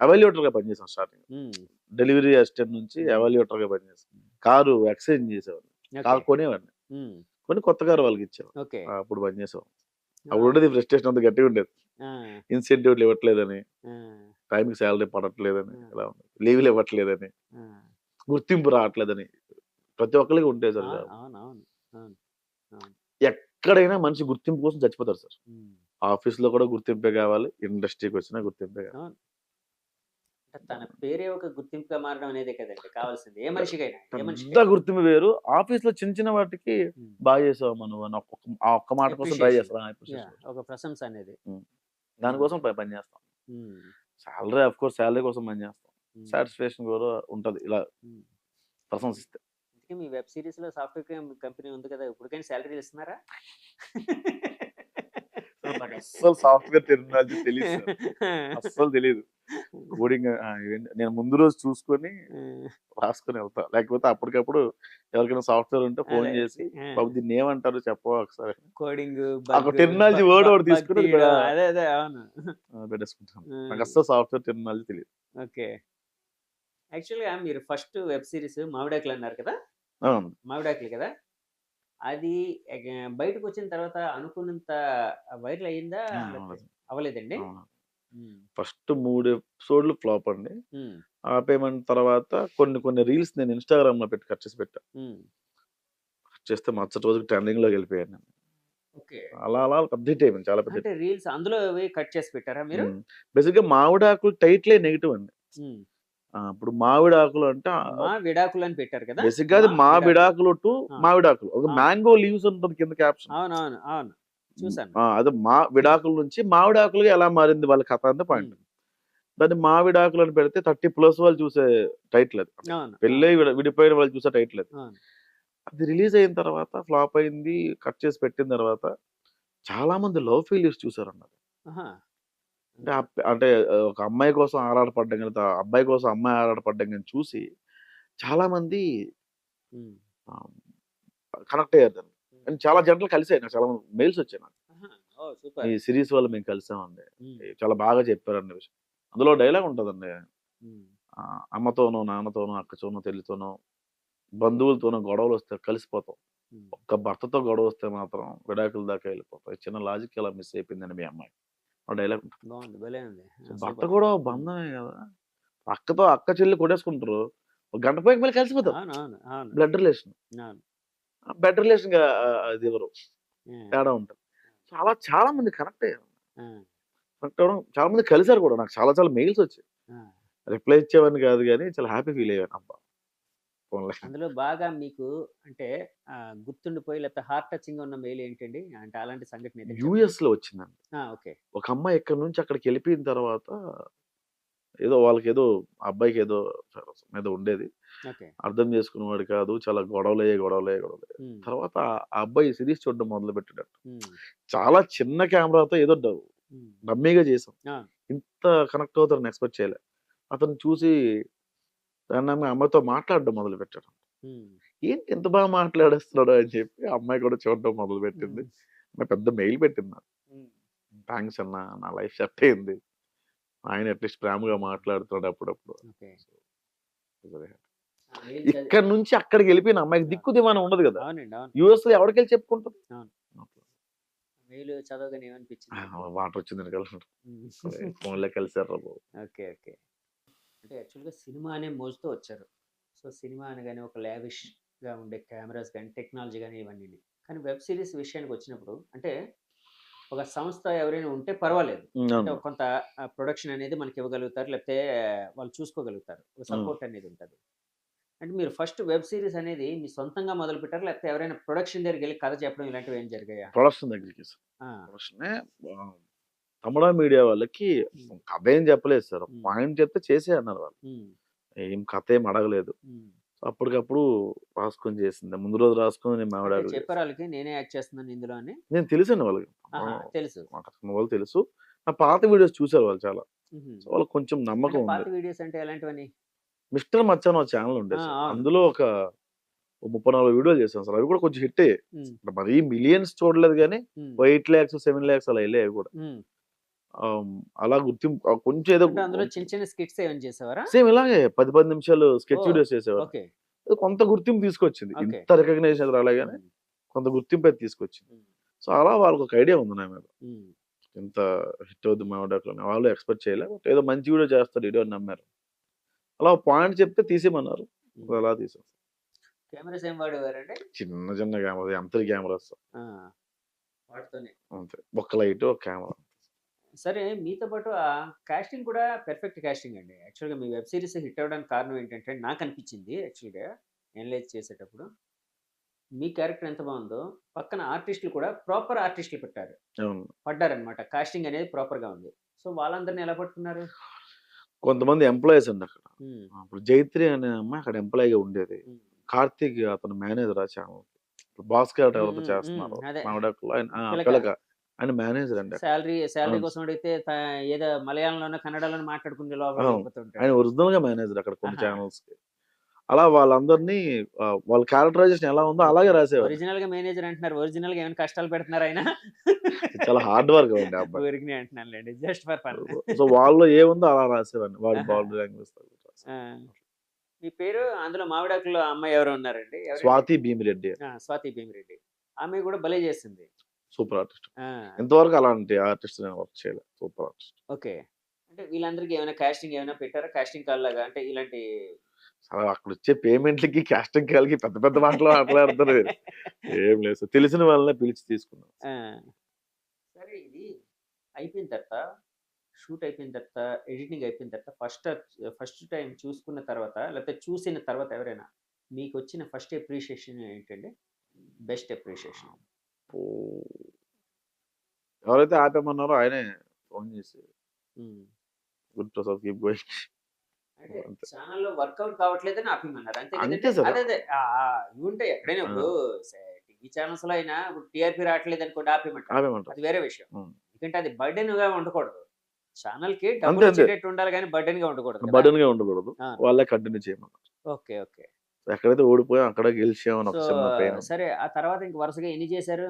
ఎవాల్యుయేటర్‌గా పనిచేశాను స్టార్టింగ్. హ్మ్. డెలివరీ అసిస్టెంట్ నుంచి హ్మ్. ఎవాల్యుయేటర్‌గా పనిచేశాను. కారు ఎక్స్చేంజ్ చేసేవాడిని. ఓకే. కారు కొనేవాడిని. హ్మ్. కొని కొత్త కారు వాళ్ళకిచ్చేవాడిని. ఓకే. అప్పుడు పనిచేసేవాడిని. ఆ! అప్పుడుండేది ఫ్రస్ట్రేషన్ అంత గట్టిగా ఉండేది. ఆ! ఇన్సెంటివ్‌లు ఇవ్వట్లేదని, ఆ! టైంకి సాలరీ పడట్లేదని, ఆ! ఇలా ఉంది. లీవ్‌లు ఇవ్వట్లేదని, ఆ! గుర్తింపు రావట్లేదని ప్రతి ఒక్కళ్ళకి ఉంటాయి సార్. అవునవును. అవును. అవును. ఎక్కడైనా మనిషి గుర్తింపు కోసం చచ్చిపోతారు సార్. హ్మ్. ఆఫీస్‌లో కూడా గుర్తింపే కావాలి. ఇండస్ట్రీకొచ్చినా గుర్తింపే కావాలి. అవును. అంటే తన పేరే ఒక గుర్తింపుగా మారడం అనేదే కదండీ కావాల్సింది. ఏ మనిషికైనా, ఏ పెద్ద మనిషికైనా. గుర్తింపు వేరు. ఆఫీస్‌లో చిన్న చిన్న వాటికి హ్మ్. చేసావమ్మా నువ్వు అని ఆ ఒక్క మాట కోసం ట్రై అప్రిషియేషన్. చేస్తారు. అప్రిషియేషన్. ఒక ప్రశంస అనేది. హ్మ్. హ్మ్. దానికోసం పని చేస్తాం. హ్మ్. సాలరీ ఆఫ్‌కోర్స్ సాలరీ కోసం పని చేస్తాం. హ్మ్. సాటిస్ఫాక్షన్ కూడా ఉంటది. ఇలా హ్మ్. ప్రశంసిస్తే. ఇంతకీ మీ వెబ్ సీరీస్‌లో సాఫ్ట్‌వేర్ కంపెనీ ఉంది కదా! ఇప్పటికైనా సాలరీలు ఇస్తున్నారా? సార్ నాకు అస్సలు సాఫ్ట్‌వేర్ టెర్మినాలజీ తెలీదు సార్. అస్సలు తెలీదు. కోడింగ్ ఇవన్నీ నేను ముందు రోజు చూసుకొని హ్మ్. రాసుకొని ఎళ్తా. లేకపోతే అప్పటికప్పుడు ఎవరికైనా సాఫ్ట్‌వేర్ ఉంటే ఫోన్ అదే. చేసి, ఆ! బాబు దీన్నేమంటారు చెప్పవా ఒకసారి? కోడింగు, ఒక బగ్ బ టెర్మినాలజీ బ వర్డ్ ఒకటి బగ్ తీసుకొని అది తీయడం. అదే. అవును. పెట్టేసుకుంటాను. హ్మ్. నాకస్సలు సాఫ్ట్‌వేర్ టెర్మినాలజీ తెలీదు. ఓకే. యాక్చువల్‌గా మీరు ఫస్ట్ వెబ్ సీరీస్ 'మావిడాకులు' అన్నారు కదా! అవును. 'మావిడాకులు' కదా! అది ఎగ బయటకొచ్చిన తర్వాత అనుకున్నంత వైరల్ అయిందా? లేకపోతే అవును. అవ్వలేదండి? అవును. హ్మ్. ఫస్ట్ 3 ఎపిసోడ్‌లు ఫ్లాప్ అండి. హ్మ్. ఆపేయమన్న తర్వాత కొన్ని కొన్ని రీల్స్ నేను ఇన్‌స్టాగ్రామ్‌లో కట్ చేసి పెట్టా. హ్మ్. కట్ చేస్తే మరుసటి రోజుకి ట్రెండింగ్‌లోకెళ్ళిపోయాను నేను. ఓకే. అలా అలా పెద్ద హిట్ అయిపోయింది. చాలా పెద్ద హిట్. అంటే రీల్స్ అందులోవి కట్ చేసి పెట్టారా మీరు? హ్మ్. బేసిక్‌గా మావిడాకులు టైటిలే నెగెటివ్ అండి. హ్మ్. ఇప్పుడు మావిడాకులు అంటే మా విడాకులని పెట్టారు కదా! బేసిక్‌గా అది మా మా విడాకులు. విడాకులు టు ఆ! మావిడాకులు. ఒక అవును. మ్యాంగో లీవ్స్ ఉంటది కింద క్యాప్షన్. అవునవును. అవును. హ్మ్. చూసాను. అదే మా విడాకుల నుంచి మావిడాకులుగా ఎలా మారింది వాళ్ళ కథ అంతా పాయింట్. హ్మ్. దాన్ని మా విడాకులు అని పెడితే 30+ వాళ్ళు చూసే టైటిల్ అది. అంటే అవును. పెళ్ళై అవును. విడిపోయిన వాళ్ళు చూసే టైటిల్ అది. అవును. అది రిలీజ్ అయిన తర్వాత ఫ్లాప్ అయింది. కట్ చేసి పెట్టిన తర్వాత చాలా మంది లవ్ ఫెయిల్యూర్స్ చూసారన్నారు. ఆహా! అంటే ఓకే. అంటే ఒక అమ్మాయి కోసం ఆరాటపడ్డం గాని, అబ్బాయి కోసం అమ్మాయి ఆరాటపడ్డం గాని చూసి చాలా మంది హ్మ్. ఆహ్, కనెక్ట్ అయ్యారు దానికి. హ్మ్. అండ్ చాలా జంటలు కలిసాయి. నాకు చాలా మెయిల్స్ వచ్చాయి నాకు. ఆహా! ఓహ్! "మీ సూపర్. సీరీస్ వల్ల మేము కలిసామండి. హ్మ్. చాలా బాగా చెప్పారన్న విషయం." అందులో డైలాగ్ ఉంటదండి. హ్మ్. అమ్మతోనో, నాన్నతోనో, అక్కతోనో, చెల్లితోనో, బంధువులతోనో గొడవలొస్తే కలిసిపోతాం. హ్మ్. ఒక్క భర్తతో గొడవొస్తే మాత్రం విడాకుల దాకా ఎళ్ళిపోతాం. ఈ చిన్న లాజిక్ ఇలా మిస్ అయిపోయిందండి మీ అమ్మాయి. ఆ డైలాగ్ ఉంటది. బావుంది. భలే ఉంది. సో, ఆ! భర్త సూపర్. కూడా ఓ హ్మ్. బంధమే గదా! అక్క చెల్లి కొట్టేసుకుంటారు. ఒక గంట పోయాక మళ్ళీ కలిసిపోతారు. అవునవును. అవును. Blood relation. అవును. బెడ్ రిలేషన్‌గా అదివ్వరు. హ్మ్. తేడా ఉంటది. సో, అలా చాలా మంది కనెక్ట్ అయ్యారు. ఆ! కనెక్ట్ అవ్వడం చాలా మంది కలిసారు కూడా. నాకు చాలా చాలా మెయిల్స్ వచ్చాయి. ఆ! రిప్లై ఇచ్చేవాడిని కాదు గానీ, చాలా హ్యాపీ ఫీల్ అయ్యాను. అబ్బా! పోన్లే. అందులో బాగా మీకు అంటే గుర్తుండిపోయి లేకపోతే హార్ట్ టచింగ్‌గా ఉన్న మెయిల్ ఏంటండి? అంటే అలాంటి సంఘటన ఏదైనా చెప్పండి. యూఎస్‌లో వచ్చిందండి. ఓకే. ఒక అమ్మాయి ఇక్కడి నుంచి అక్కడికెళ్ళిపోయిన తర్వాత ఏదో వాళ్ళకేదో ఆ అబ్బాయికేదో ఏదో ఉండేది. ఓకే. అర్థం చేసుకునేవాడు కాదు. చాలా గొడవలే. హ్మ్. తర్వాత ఆ అబ్బాయి సిరీస్ చూడడం మొదలుపెట్టాడట. హ్మ్. చాలా చిన్న కెమెరాతో ఏదో హ్మ్. డమ్మీగా చేసాం. అవును. ఇంత కనెక్ట్ అవుతారని ఎక్స్‌పెక్ట్ చేయలే. అతన్ని చూసి ఆ అమ్మాయితో మాట్లాడడం మొదలుపెట్టాడు. హ్మ్. ఏంటి ఇంత బాగా మాట్లాడేస్తున్నాడు అని చెప్పి ఆ అమ్మాయి కూడా చూడడం మొదలుపెట్టింది. హ్మ్. ఆమె పెద్ద మెయిల్ పెట్టింది నాకు. హ్మ్. థాంక్స్ అన్న. నా లైఫ్ సెట్ అయింది. ఆయన అట్‌లీస్ట్ ప్రేమగా మాట్లాడుతున్నాడు అప్పుడప్పుడు. ఓకే. So, very happy. ఆ మెయిల్ ఇక్కడి నుంచి అక్కడికెళ్ళిపోయిన అమ్మాయికి అవును. దిక్కు దివానా ఉండదు గదా! అవునండి. అవును. యూఎస్‌లో ఎవడికెళ్ళి చెప్పుకుంటది? అవును. మెయిల్ చదవగానే ఏమనిపించిందండి? వాటరొచ్చిందని కలవడం. హ్మ్. ఫోన్‌లో కలిసారురా బాబు. ఓకే. ఓకే. అంటే యాక్చువల్‌గా సినిమా అనే మోజుతో వచ్చారు. సో, సినిమా అనగానే ఒక లావిష్‌గా ఉండే కెమెరాస్ గాని, టెక్నాలజీ గాని ఇవన్నీని. కానీ వెబ్ సీరీస్ విషయానికొచ్చినప్పుడు అంటే ఒక సంస్థ ఎవరైనా ఉంటే పర్వాలేదు. అంటే అవును. ఒక కొంత ప్రొడక్షన్ అనేది మనకి ఇవ్వగలుగుతారు. లేకపోతే వాళ్ళు చూసుకోగలుగుతారు. ఒక హ్మ్. సపోర్ట్ అనేది ఉంటది. అంటే మీరు ఫస్ట్ వెబ్ సీరీస్ అనేది మీ సొంతంగా మొదలుపెట్టారా? లేకపోతే ఎవరైనా ప్రొడక్షన్ దగ్గరికెళ్లి కథ చెప్పడం ఇలాంటివి ఏమైనా జరిగాయా? ప్రొడక్షన్ దగ్గరికి సార్. ఆ! ప్రొడక్షనే ఆహ్, తమిళ మీడియా వాళ్ళకి హ్మ్. కథ ఏం చెప్పలేదు సార్. హ్మ్. పాయింట్ చెప్తే చేసేయి అన్నారు వాళ్ళు. హ్మ్. ఏం కథ ఏం అడగలేదు. హ్మ్. అప్పటికప్పుడు రాసుకొని చేసింది. ముందు రోజు రాసుకొని నేను అంటే మామిడాకులు చేశాను. చెప్పారా వాళ్ళకి నేనే యాక్ట్ చేస్తున్నాను ఇందులో అని? నేను తెలుసండి వాళ్ళకి. ఆహా! తెలుసు. మాకు అక్కడ ఉన్న వాళ్ళు తెలుసు. నా పాత వీడియోస్ చూసారు వాళ్ళు చాలా. హుహు. సో, వాళ్ళకి కొంచెం అంటే నమ్మకం పాత ఉంది. వీడియోస్ అంటే ఎలాంటివని? మిస్టర్ మచ్చ అని ఒక ఛానెల్ ఆ! ఉండేది సార్. అవును. అందులో ఒక 30, 40 వీడియోలు చేశాను సార్. అవి కూడా కొంచెం హిట్టే. హ్మ్. మరీ మిలియన్స్ చూడలేదు గానీ, హ్మ్. ఓ 8,00,000, 7,00,000 అలా ఎళ్ళాయి అవి కూడా. హ్మ్. అలా గుర్తింపు కొంచెం ఏదో అంటే అందులో చిన్న చిన్న స్కిట్స్ ఏమైనా చేసావారా? సేమ్ ఇలాగే 10 నిమిషాలు స్కెచ్ ఓహ్! వీడియోస్ చేసేవాడిని. ఓకే. ఏదో కొంత గుర్తింపు తీసుకొచ్చింది. ఓకే. ఇంత రికగ్నిషన్ రాలే గానీ, హ్మ్. కొంత గుర్తింపు అయితే తీసుకొచ్చింది. హ్మ్. సో, అలా వాళ్ళకొక ఐడియా ఉంది నా మీద. హ్మ్. ఇంత హిట్ అవుద్ది మామిడాకులని. వాళ్ళు ఎక్స్‌పెక్ట్ చేయలే. బట్ ఏదో మంచి వీడియో చేస్తాడు ఈడు అని నమ్మారు. అలా ఒక పాయింట్ చెప్తే తీసేయమన్నారు. హ్మ్. అలా తీసాం. కెమెరాస్ ఏం వాడేవారండి? చిన్న చిన్న కెమెరా M3 కెమెరాస్ ఆ! వాటితోనే. అంతే. ఒక లైటు, ఒక కెమెరా. సరే మీతో పాటు కాస్టింగ్ కూడా పెర్ఫెక్ట్ కాస్టింగ్ అండి. యాక్చువల్‌గా మీ వెబ్ సీరీస్ హిట్ అవ్వడానికి కారణం ఏంటంటే నాకనిపించింది యాక్చువల్‌గా అనలైజ్ చేసేటప్పుడు. మీ క్యారెక్టర్ ఎంత బావుందో పక్కన ఆర్టిస్ట్‌లు కూడా ప్రాపర్ ఆర్టిస్ట్‌లు అవును. పడ్డారనమాట. కాస్టింగ్ అనేది ప్రాపర్‌గా ఉంది. సో వాళ్ళందరిని ఎలా పట్టుకున్నారు? కొంతమంది ఎంప్లాయీస్ అండి అక్కడ. హ్మ్. ఇప్పుడు జైత్రి అనే అమ్మాయి అక్కడ ఎంప్లాయీగా ఉండేది. హ్మ్. కార్తీక్ అతను మేనేజర్ ఆ ఛానెల్‌కి. ఇప్పుడు భాస్కర్ క్యారెక్టర్ హ్మ్. ఎవరైతే హ్మ్. హ్మ్. చేస్తున్నారో అదే. మామిడాకులో ఆయన పిలక. పిలక. ఆయన మేనేజర్ అండి అక్కడ. సాలరీ అవును. కోసం అడిగితే ఏదో మలయాళంలోనో, కన్నడలోనో మాట్లాడుకుని అవును. ఆయన లోపలికెళ్ళిపోతుంటాడు. ఒరిజినల్‌గా మేనేజర్ అక్కడ కొన్ని ఆహా! ఛానెల్స్‌కి. అలా వాళ్ళందరిని వాళ్ళ క్యారెక్టరైజేషన్ ఎలా ఉందో అలాగే రాసేవాడిని. ఒరిజినల్‌గా మేనేజర్ అంటున్నారు. ఒరిజినల్‌గా ఏమైనా కష్టాలు పెడుతున్నారా ఆయన? చాలా హార్డ్ వర్కర్ అండి ఆ అబ్బాయి. ఊరికనే అంటున్నానులెండి. Just for fun. సో, వాళ్ళలో ఏముందో అలా రాసేవాడిని. వాడి ఆహా! బాడీ లాంగ్వేజ్‌తో ఆ! రాసేవాడిని. మీ పేరు అందులో మావిడాకులో అమ్మాయి ఎవరో ఉన్నారండి? ఎవరండి? స్వాతి భీమిరెడ్డి ఆ! స్వాతి భీమిరెడ్డి. ఆమె కూడా భలే చేసింది. Super artist. ఆ! ఇంతవరకు అలాంటి ఆర్టిస్ట్ నేను వర్క్ చేయలే. Super artist. ఓకే. అంటే వీళ్ళందరికి ఏమైనా కాస్టింగ్ ఏమైనా పెట్టారా? కాస్టింగ్ కాల్ లాగా అంటే ఇలాంటి అసలు అక్కడొచ్చే పేమెంట్‌లకి, కాస్టింగ్ కాల్‌కి పెద్ద పెద్ద మాటలు మాట్లాడుతారు మీరు. ఏం లేదు సార్. తెలిసిన వాళ్ళనే పిలిచి తీసుకున్నాం. ఆ! సరే ఇది అయిపోయిన తర్వాత షూట్ అయిపోయిన తర్వాత, ఎడిటింగ్ అయిపోయిన తర్వాత ఫస్ట్ టైమ్ చూసుకున్న తర్వాత లేకపోతే చూసిన తర్వాత ఎవరైనా మీకొచ్చిన ఫస్ట్ అప్రిషియేషన్ ఏంటండి? Best appreciation. ఓహ్! ఎవరైతే ఆపేమన్నారో ఆయనే ఫోను చేసి హ్మ్. గుడ్ ప్రసాద్ కీప్ గోయింగ్ అంటే అంతే. ఛానెల్‌లో వర్కౌట్ కావట్లేదని ఆపేయమన్నారు. అంతే అంతే కదండీ! సార్. అదే. ఇవుంటాయి ఎక్కడైనా ఆ! ఇప్పుడు టీవీ ఛానెల్స్‌లో అయినా ఇప్పుడు టీఆర్‌పీ రావట్లేదనుకోండి ఆపేయమంటారు. ఆపేయమంటారు. అది వేరే విషయం. హ్మ్. ఎందుకంటే అది బర్డెన్‌గా ఉండకూడదు. ఛానెల్‌కి అంతే అంతే. డబ్బులొచ్చేటట్టు ఉండాలి గానీ బర్డెన్‌గా ఉండకూడదు కదా! బర్డెన్‌గా ఉండకూడదు. ఆ! వాళ్ళే కంటిన్యూ చేయమన్నారు. ఓకే. ఓకే. ఎక్కడైతే ఓడిపోయామో అక్కడే గెలిచామని సో, ఒక చిన్న పెయిన్ ఉంది. సరే ఆ తర్వాత ఇంక వరుసగా ఎన్ని చేశారు?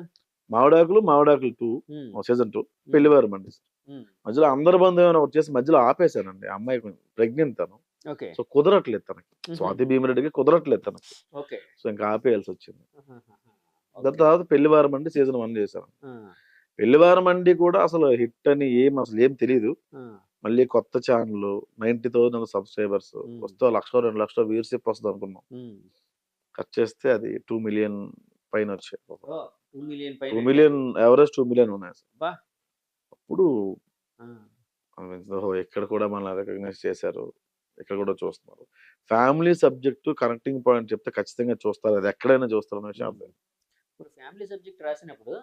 మావిడాకులు, మావిడాకులు 2 హ్మ్. సీజన్ 2 హ్మ్. పెళ్లివారమండి. హ్మ్. మధ్యలో అందరి బంధువేమైనా ఒకటి చేసి మధ్యలో ఆపేసానండి. ఆ అమ్మాయి కొంచెం ప్రెగ్నెంట్ తను. ఓకే. సో, కుదరట్లేదు తనకి. హుహు. స్వాతి భీమిరెడ్డికి కుదరట్లేదు తనకి. ఓకే. సో, ఇంక ఆపేయాల్సొచ్చింది. ఆహాహాహా! దాని ఓకే. తర్వాత పెళ్లివారమండి సీజన్ 1 చేశాను. ఆ! పెళ్లివారమండి కూడా అసలు హిట్ అని అసలేం తెలీదు. ఆ! మళ్ళీ కొత్త ఛానెల్ 90,000 సబ్‌స్క్రైబర్స్ హ్మ్. వస్తే 1,00,000, 2,00,000 వ్యూవర్‌షిప్ వస్తదనుకున్నాం. హ్మ్. కట్ చేస్తే అది 2,000,000 పైనొచ్చాయి. ఓహ్! 2,000,000 2,000,000 యావరేజ్ 2,000,000 ఉన్నాయి అసలు. అబ్బా! అప్పుడు ఆ! ఓహో! ఇక్కడ కూడా మనల్ని రికగ్నైజ్ చేశారు. ఇక్కడ కూడా చూస్తున్నారు. ఫ్యామిలీ సబ్జెక్ట్ కనెక్టింగ్ పాయింట్ చెప్తే ఖచ్చితంగా చూస్తారు. అది ఎక్కడైనా చూస్తారన్న విషయం హ్మ్. అర్థమైంది. ఇప్పుడు ఫ్యామిలీ సబ్జెక్ట్ రాసినప్పుడు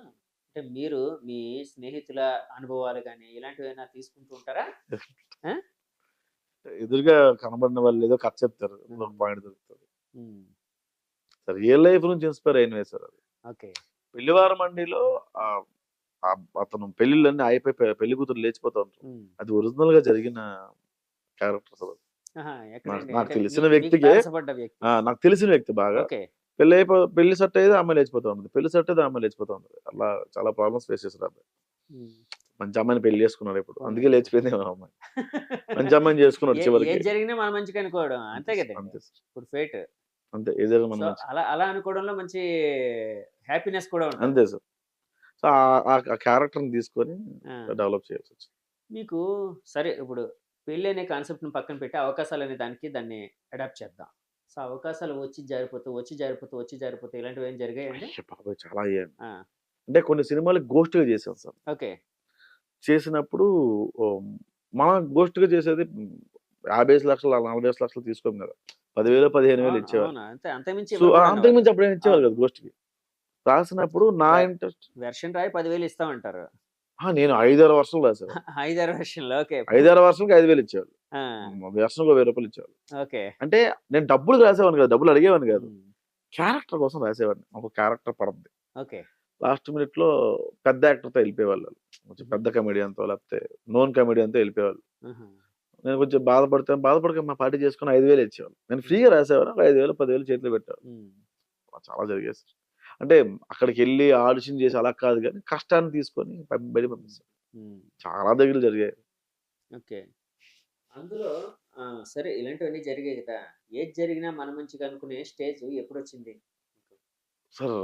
అంటే మీరు మీ స్నేహితుల అనుభవాలు గాని, ఇలాంటివేమైనా తీసుకుంటూ ఉంటారా? ఆ! ఎదురుగా కనబడిన వాళ్ళు ఏదో కథ చెప్తారు. అందులో ఒక హ్మ్. పాయింట్ దొరుకుతది. హ్మ్. రియల్ లైఫ్ నుంచి ఇన్‌స్పైర్ అయినవే సార్ అవి. ఓకే. పెళ్లివారం మండిలో ఆహ్, అతను పెళ్ళిళ్ళన్నీ అయిపోయి పెళ్లి కూతురు లేచిపోతా ఉంటారు. హ్మ్. అది ఒరిజినల్‌గా జరిగిన క్యారెక్టర్స్ అవి. ఆహా! నాకు ఎక్కడండి? నాకు అంటే తెలిసిన మీకు వ్యక్తికే తారసపడ్డ వ్యక్తి. నాకు తెలిసిన వ్యక్తి బాగా. ఓకే. పెళ్లి సెట్ అయ్యేది అమ్మాయి లేచిపోతా ఉంటది. పెళ్లి సెట్ అయ్యేది అమ్మాయి లేచిపోతా ఉంటది. అలా చాలా ప్రాబ్లమ్స్ ఫేస్ చేసాడు ఆ అబ్బాయి. హ్మ్. మంచి అమ్మాయిని పెళ్లి చేసుకున్నాడు ఇప్పుడు. అందుకే పోన్లెండి. లేచిపోయిందేమో ఆ అమ్మాయి. మంచి అమ్మాయిని చేసుకున్నాడు చివరికి. ఏది జరిగినా మన మంచికి అనుకోవడం. అంతే అంతే సార్. గదండీ! అంతే సార్. ఇప్పుడు ఫేట్. అంతే. ఏదైనా మన సో, మంచికి. అలా అనుకోవడంలో మంచి హ్యాపీనెస్ కూడా ఉంటది. అంతే సార్. సో, ఆ క్యారెక్టర్‌ని తీసుకొని ఆ! డెవలప్ చేయాల్సొచ్చింది. మీకు సరే ఇప్పుడు పెళ్లనే కాన్సెప్ట్‌ని పక్కన పెట్టి అవకాశాలనే దాన్ని అడాప్ట్ చేద్దాం. సో, అవకాశాలు వచ్చి జారిపోతూ ఇలాంటివేమైనా జరిగాయండి? అయ్య బాబోయ్! చాలా అయ్యాయండి. ఆ! అంటే కొన్ని సినిమాలకి ఘోస్ట్‌గా చేసాం సార్. ఓకే. చేసినప్పుడు ఓహ్, మనం ఘోస్ట్‌గా చేసేది 50,00,000 40,00,000 తీసుకోము కదా! 10,000 15,000 అవును. ఇచ్చేవారు. అవును. అంతమించి సో, ఇవ్వరు కూడాను వాళ్ళు. అంతకుమించి అప్పుడేమి ఇచ్చేవాళ్ళు అవును. కాదు ఘోస్ట్‌కి. రాసినప్పుడు నా వె ఇంట్రెస్ట్ వెర్షన్ రాయి 10,000 ఇస్తామంటారు. నేను 5, 6 వర్షన్‌లు రాసేవాడిని. 5, 6 వెర్షన్‌లు. ఓకే. 5, 6 వర్షన్‌కి 5,000 ఇచ్చేవాళ్ళు. ఆ! వెర్షన్‌కి రూ. 1000 ఇచ్చేవాళ్ళు. ఓకే. అంటే నేను డబ్బులు రాసేవాడిని కాదు. డబ్బులు అడిగేవాడిని కాదు. హ్మ్. క్యారెక్టర్ కోసం రాసేవాడిని. ఒక క్యారెక్టర్ పడద్ది. ఓకే. లాస్ట్ మినిట్‌లో పెద్ద యాక్టర్‌తో ఎళ్ళిపోయేవాళ్ళు. కొంచెం హుహు. పెద్ద కమెడియన్‌తో లేకపోతే నోన్ కమెడియన్‌తో ఎళ్ళిపోయేవాళ్ళు. ఆహా! నేను కొంచెం బాధపడకమ్మా పార్టీ చేసుకొని 5000 ఇచ్చేవాళ్ళు. నేను హ్మ్. ఫ్రీగా రాసేవాడిని. ఒక 5000, 10,000 చేతిలో పెట్టేవాళ్ళు. హ్మ్. చాలా జరిగాయి సార్. అంటే అక్కడికెళ్ళి ఆడిషన్ చేసి అలా కాదు గానీ, కష్టాన్ని తీసుకొని బయటికి హ్మ్. పంపిస్తారు. హ్మ్. చాలా దగ్గరలు జరిగాయి. ఓకే. అందులో సరే ఇలాంటివన్నీ జరిగాయి కదా! ఏది జరిగినా మన మంచికి అనుకునే స్టేజ్ ఎప్పుడొచ్చింది మీకు? సార్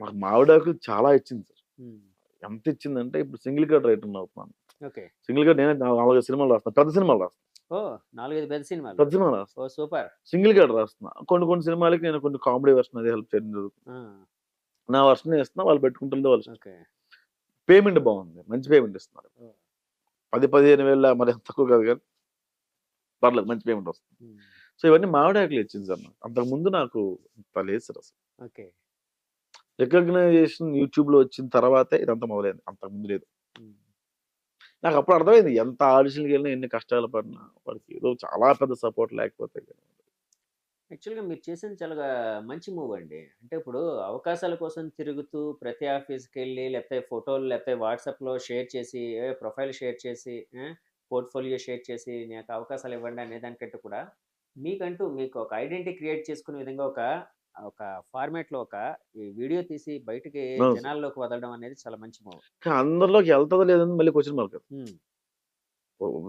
మాకు మావిడాకులు చాలా ఇచ్చింది సార్. హ్మ్. ఎంత ఇచ్చిందంటే ఇప్పుడు సింగిల్ కార్డ్ రైటర్‌ని అవుతున్నాను. ఓకే. సింగిల్ కార్డ్ నేనే 4, 5 సినిమాలు రాస్తున్నా. పెద్ద సినిమాలు రాస్తున్నా. ఓహ్! 4, 5 పెద్ద సినిమాలు. పెద్ద సినిమాలు రాస్తున్నా. ఓహ్! సూపర్. సింగిల్ కార్డ్ రాస్తున్నా. కొన్ని కొన్ని సినిమాలకి నేను కొన్ని కామెడీ వెర్షన్ అది హెల్ప్ చేయడం జరుగుతుంది. ఆ! నా వెర్షన్ ఇస్తున్నా. వాళ్ళు పెట్టుకుంటుందో వాళ్ళ ఇష్టం. ఓకే. పేమెంట్ బావుంది. మంచి పేమెంట్ ఇస్తున్నారు. ఓహ్! 10, 15,000 మరి తక్కువ కాదు గానీ పర్లేదు మంచి పేమెంట్ వస్తుంది. హ్మ్. సో, ఇవన్నీ మావిడాకులు ఇచ్చింది సార్ నాకు. అంతకుముందు నాకు అంత లేదు సార్ అసలు. ఓకే. రికగ్నైజేషన్ యూట్యూబ్‌లో వచ్చిన తర్వాతే ఇదంతా మొదలైంది. అంతకుముందు లేదు. హ్మ్. నాకప్పుడు అర్థమైంది. ఎంత ఆడిషన్‌లకెళ్ళినా, ఎన్ని కష్టాలు పడినా వాడికి ఏదో చాలా పెద్ద సపోర్ట్ లేకపోతే యాక్చువల్‌గా మీరు చేసింది చాలా మంచి మూవ్ అండి. అంటే ఇప్పుడు అవకాశాల కోసం తిరుగుతూ ప్రతి ఆఫీస్‌కెళ్ళి లేకపోతే ఫోటోలు లేకపోతే వాట్సాప్‌లో షేర్ చేసి, ప్రొఫైల్ షేర్ చేసి, పోర్ట్‌ఫోలియో షేర్ చేసి నాకు అవకాశాలు ఇవ్వండి అనే దానికంటే కూడా మీకంటూ మీకు ఒక ఐడెంటిటీ క్రియేట్ చేసుకునే విధంగా ఒక ఒక ఫార్మాట్‌లో ఒక ఈ వీడియో తీసి బయటికి అవును సార్. జనాల్లోకి వదలడం అనేది చాలా మంచి మూవ్. కానీ అందరిలోకి ఎళ్తదో లేదని మళ్ళీ క్వెషన్ మార్క్ అది. హ్మ్.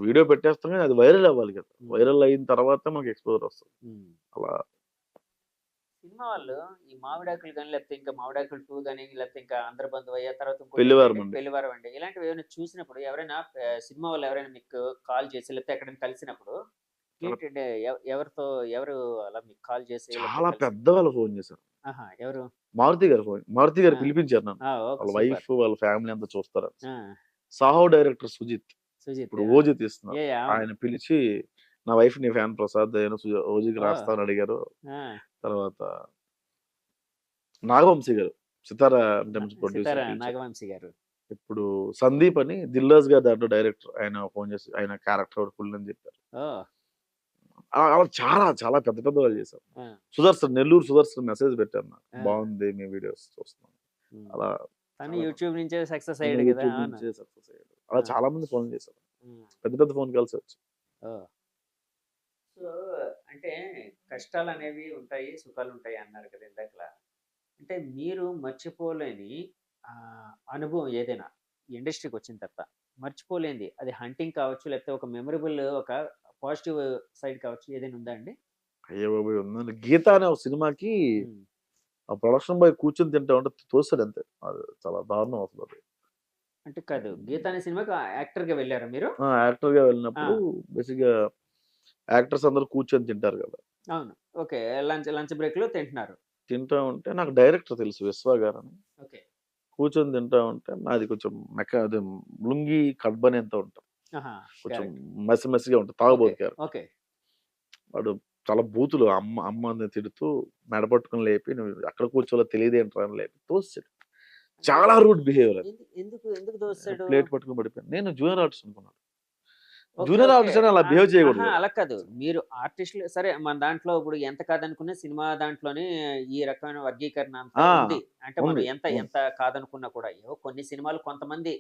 వీడియో పెట్టేస్తాం గానీ అది వైరల్ అవ్వాలి కదా! హ్మ్. వైరల్ అయిన తర్వాత మనకి ఎక్స్‌పోజర్ వస్తది. హ్మ్. అలా సినిమా వాళ్ళు ఈ 'మావిడాకులు' గాని, లేకపోతే ఇంకా 'మావిడాకులు 2' గాని, లేకపోతే ఇంకా 'అందరి బంధువయ్య' తర్వాత ఇంకోటేంటంటే పెళ్లివారమండి. 'పెళ్లివారమండి.' ఇలాంటివి ఏమైనా చూసినప్పుడు ఎవరైనా సినిమా వాళ్ళు ఎవరైనా మీకు కాల్ చేసి, లేకపోతే ఎక్కడైనా కలిసినప్పుడు చాలా ఏంటంటే ఎవరితో ఎవరు అలా మీకు కాల్ చేసి లేకపోతే చాలా కలిసి పెద్దవాళ్ళు ఫోను చేశారు. ఆహా! ఎవరు? మారుతి గారు ఫోను. మారుతి గారు ఆ! పిలిపించారు నన్ను. ఆ! ఓకే. వాళ్ళ సూపర్. వైఫ్, వాళ్ళ ఫ్యామిలీ అంతా చూస్తారని. ఆ! 'సాహో' డైరెక్టర్ సుజిత్. 'సుజిత్' ఇప్పుడు ఆ! 'ఓజీ' తీస్తున్నారు. అవును. ఆయన పిలిచి నా వైఫ్ నీ ఫ్యాన్ ప్రసాద్ నేను 'ఓజీకి' ఓహ్! రాస్తా అని అడిగారు. ఆ! తర్వాత నాగవంశీ గారు. 'సితార' అంటే మంచి 'సితార ప్రొడ్యూసర్ పిలిచారు. నాగవంశి' గారు. ఇప్పుడు 'సందీప్' అని 'దిల్ రాజు' గారి దాంట్లో డైరెక్టర్. ఆయన ఫోను చేసి ఆయన క్యారెక్టర్ ఫుల్ అని చెప్పారు. ఓహ్! అలా చాలా చాలా పెద్ద పెద్ద వాళ్ళు చేశారు. ఆ! నెల్లూరు సుదర్శన్ మెసేజ్ పెట్టారు నాకు. ఆ! బావుంది మీ వీడియోస్ చూస్తున్నాను. హ్మ్. అలా తను చాలా మంది. యూట్యూబ్ నుంచే సక్సెస్ తను అయ్యాడు గదా! యూట్యూబ్ అవును. నుంచే సక్సెస్ అయ్యాడు. అలా ఆ! చాలా మంది ఫోన్లు చేశారు. హ్మ్. పెద్ద పెద్ద ఫోన్ కాల్సే వచ్చాయి. ఓహ్! సో, అంటే కష్టాలనేవి ఉంటాయి, సుఖాలుంటాయి అన్నారు కదా ఇందాకల. అంటే మీరు మర్చిపోలేని అనుభవం ఏదైనా ఇండస్ట్రీకొచ్చిన తర్వాత మర్చిపోలేనిది అది హంటింగ్ కావచ్చు, లేకపోతే ఒక మెమరబుల్ ఒక పాజిటివ్ సైడ్ కావచ్చు ఏదైనా ఉందా అండి? అయ్య బాబోయ్! ఉందండి. 'గీత' అనే ఒక సినిమాకి హ్మ్. ఆ ప్రొడక్షన్ బాయ్ కూర్చొని తింటా ఉంటే తోసాడంతే. అది చాలా దారుణం అసలది. అంటే కాదు 'గీత' అనే సినిమాకి యాక్టర్‌గా వెళ్లారా మీరు? ఆ! యాక్టర్‌గా ఆ! వెళ్ళినప్పుడు బేసిక్‌గా యాక్టర్స్ అందరూ కూర్చొని తింటారు గదా! అవును. ఓకే. లంచ్ లంచ్ బ్రేక్‌లో తింటున్నారు. తింటా ఉంటే నాకు డైరెక్టర్ తెలుసు 'విశ్వ' గారని. ఓకే. కూర్చొని తింటా ఉంటే నాది కొంచెం అది లుంగీ కట్ బనియన్‌తో ఉంటది. ఆహా! కొంచెం కరెక్ట్. మసి మసిగా ఉంటది. ఓకే. తాగుబోతు క్యారెక్టర్. ఓకే. వాడు చాలా బూతులు అమ్మని తిడుతూ మెడ పట్టుకొని లేపి "నువ్వు ఎక్కడ కూర్చోవాలో తెలియదేంట్రా" అని లేపి తోసేసాడు. అంటే చాలా రూడ్ బిహేవియర్ అది. ఎందుకు ఎందుకు దోసాడు? ప్లేట్ పట్టుకొని పడిపోయాను. నేను జూనియర్ ఆర్టిస్ట్ అనుకున్నాను. ఓకే. Junior okay. ఆర్టిస్ట్ అని అలా బిహేవ్ చేయకూడదు అహా! గదా! అలా కాదు. మీరు ఆర్టిస్ట్‌లు సరే మన దాంట్లో ఇప్పుడు ఎంత కాదనుకున్నా సినిమా దాంట్లోనే ఈ రకమైన వర్గీకరణ అంతా ఆ! ఉంది. అంటే మనం ఉంది. ఎంత ఉంది. ఎంత కాదనుకున్నా కూడా. ఏవో కొన్ని సినిమాలు కొంతమంది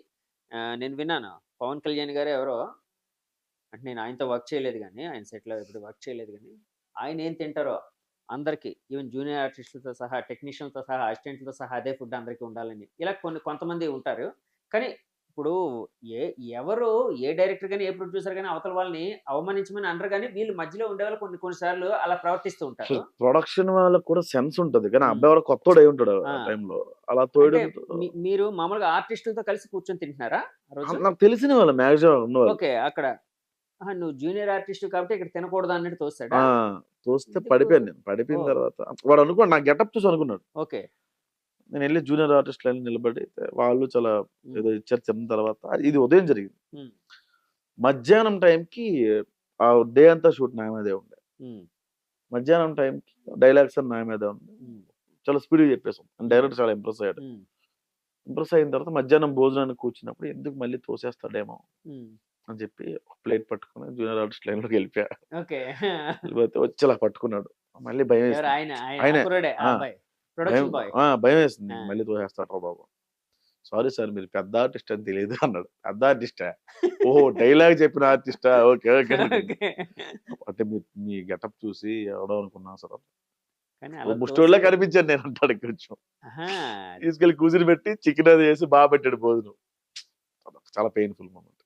నేను విన్నాను. 'పవన్ కళ్యాణ్' గారో ఎవరో అంటే నేను ఆయనతో వర్క్ చేయలేదు గానీ, ఆయన సెట్‌లో ఎప్పుడు వర్క్ చేయలేదు గానీ, ఆయన ఏం తింటారో అందరికి ఈవెన్ జూనియర్ ఆర్టిస్ట్‌లతో సహా, టెక్నీషియన్‌లతో సహా, అసిస్టెంట్‌లతో సహా అదే ఫుడ్ అందరికి ఉండాలని. ఇలా కొంతమంది ఉంటారు. కానీ ఇప్పుడు ఏ ఎవరు ఏ డైరెక్టర్ గాని, ఏ ప్రొడ్యూసర్ గాని అవతల వాళ్ళని అవమానించమని అనరు గానీ, వీళ్ళు మధ్యలో ఉండేవాళ్ళు కొన్ని కొన్ని సార్లు అలా ప్రవర్తిస్తూ అసలు ఉంటారు. ప్రొడక్షన్ వాళ్ళకి కూడా సెన్స్ ఉంటది. కానీ ఆ హ్మ్. అబ్బాయి ఎవరో కొత్తోడై ఉంటాడు ఆ! ఆ టైంలో. అలా అంటే తోయడంతో మీరు మామూలుగా ఆర్టిస్ట్‌లతో కలిసి కూర్చొని తింటున్నారా ఆ రోజు? నాకు తెలిసిన వాళ్ళు మాక్సిమం ఉన్నవాళ్ళు. ఓకే. అక్కడ ఆహా! నువ్వు జూనియర్ ఆర్టిస్ట్ కాబట్టి ఇక్కడ తినకూడదు అన్నట్టు తోసాడా? ఆ! తోస్తే ఎందుకు? పడిపోయాను నేను. పడిపోయిన ఓహ్! తర్వాత వాడు అనుకోండి నా గెటప్ చూసి అనుకున్నాడు. ఓకే. నేనెళ్ళి జూనియర్ ఆర్టిస్ట్ లైన్‌లో నిలబడి వాళ్ళు చాలా హ్మ్. ఏదో ఇచ్చారు తిన్న తర్వాత ఇది ఉదయం జరిగింది. హ్మ్. మధ్యాహ్నం టైంకి ఆ డే అంతా షూట్ నా మీదే ఉండే. హ్మ్. మధ్యాహ్నం టైంకి డైలాగ్స్ అన్ని నా మీదే ఉన్నాయి. హ్మ్. చాలా స్పీడ్‌గా చెప్పేసాం. హ్మ్. డైరెక్టర్ చాలా ఇంప్రెస్ అయ్యాడు. హ్మ్. ఇంప్రెస్ అయిన తర్వాత మధ్యాహ్నం భోజనానికి కూర్చున్నప్పుడు ఎందుకు మళ్ళీ తోసేస్తాడేమో హ్మ్. అని చెప్పి ఒక ప్లేట్ పట్టుకొని జూనియర్ ఆర్టిస్ట్ లైన్లోకి వెళ్ళిపోయా. ఓకే. వెళ్ళిపోతే వచ్చి ఇలా పట్టుకున్నాడు. మళ్ళీ భయం ఎవరు వేసింది. ఆయన? ఆయన ఆ ఆయనే. కుర్రోడే ఆ ఆ! అబ్బాయి. భయం ప్రొడక్షన్ బాయ్. భయం వేసింది. ఆ! మళ్ళీ తోసేస్తాడ్రా బాబు. సారీ సార్ మీరు పెద్ద ఆర్టిస్ట్ అని తెలీదు అన్నాడు. పెద్ద ఆర్టిస్టా? ఓహో! డైలాగ్ చెప్పిన ఆర్టిస్టా? ఓకే. ఓకే అనుకున్నా. ఓకే. అంటే మీ గెటప్ చూసి ఎవడో అనుకున్నా అసలు. కానీ ఓ అలా ముష్టోడిలా తోసి కనిపించాను నేను అంటాడు కొంచెం. ఆహా! తీసుకెళ్ళి కూర్చొని పెట్టి చికెన్ అది వేసి బాగా పెట్టాడు భోజనం. చాలా పెయిన్‌ఫుల్ మూమెంట్.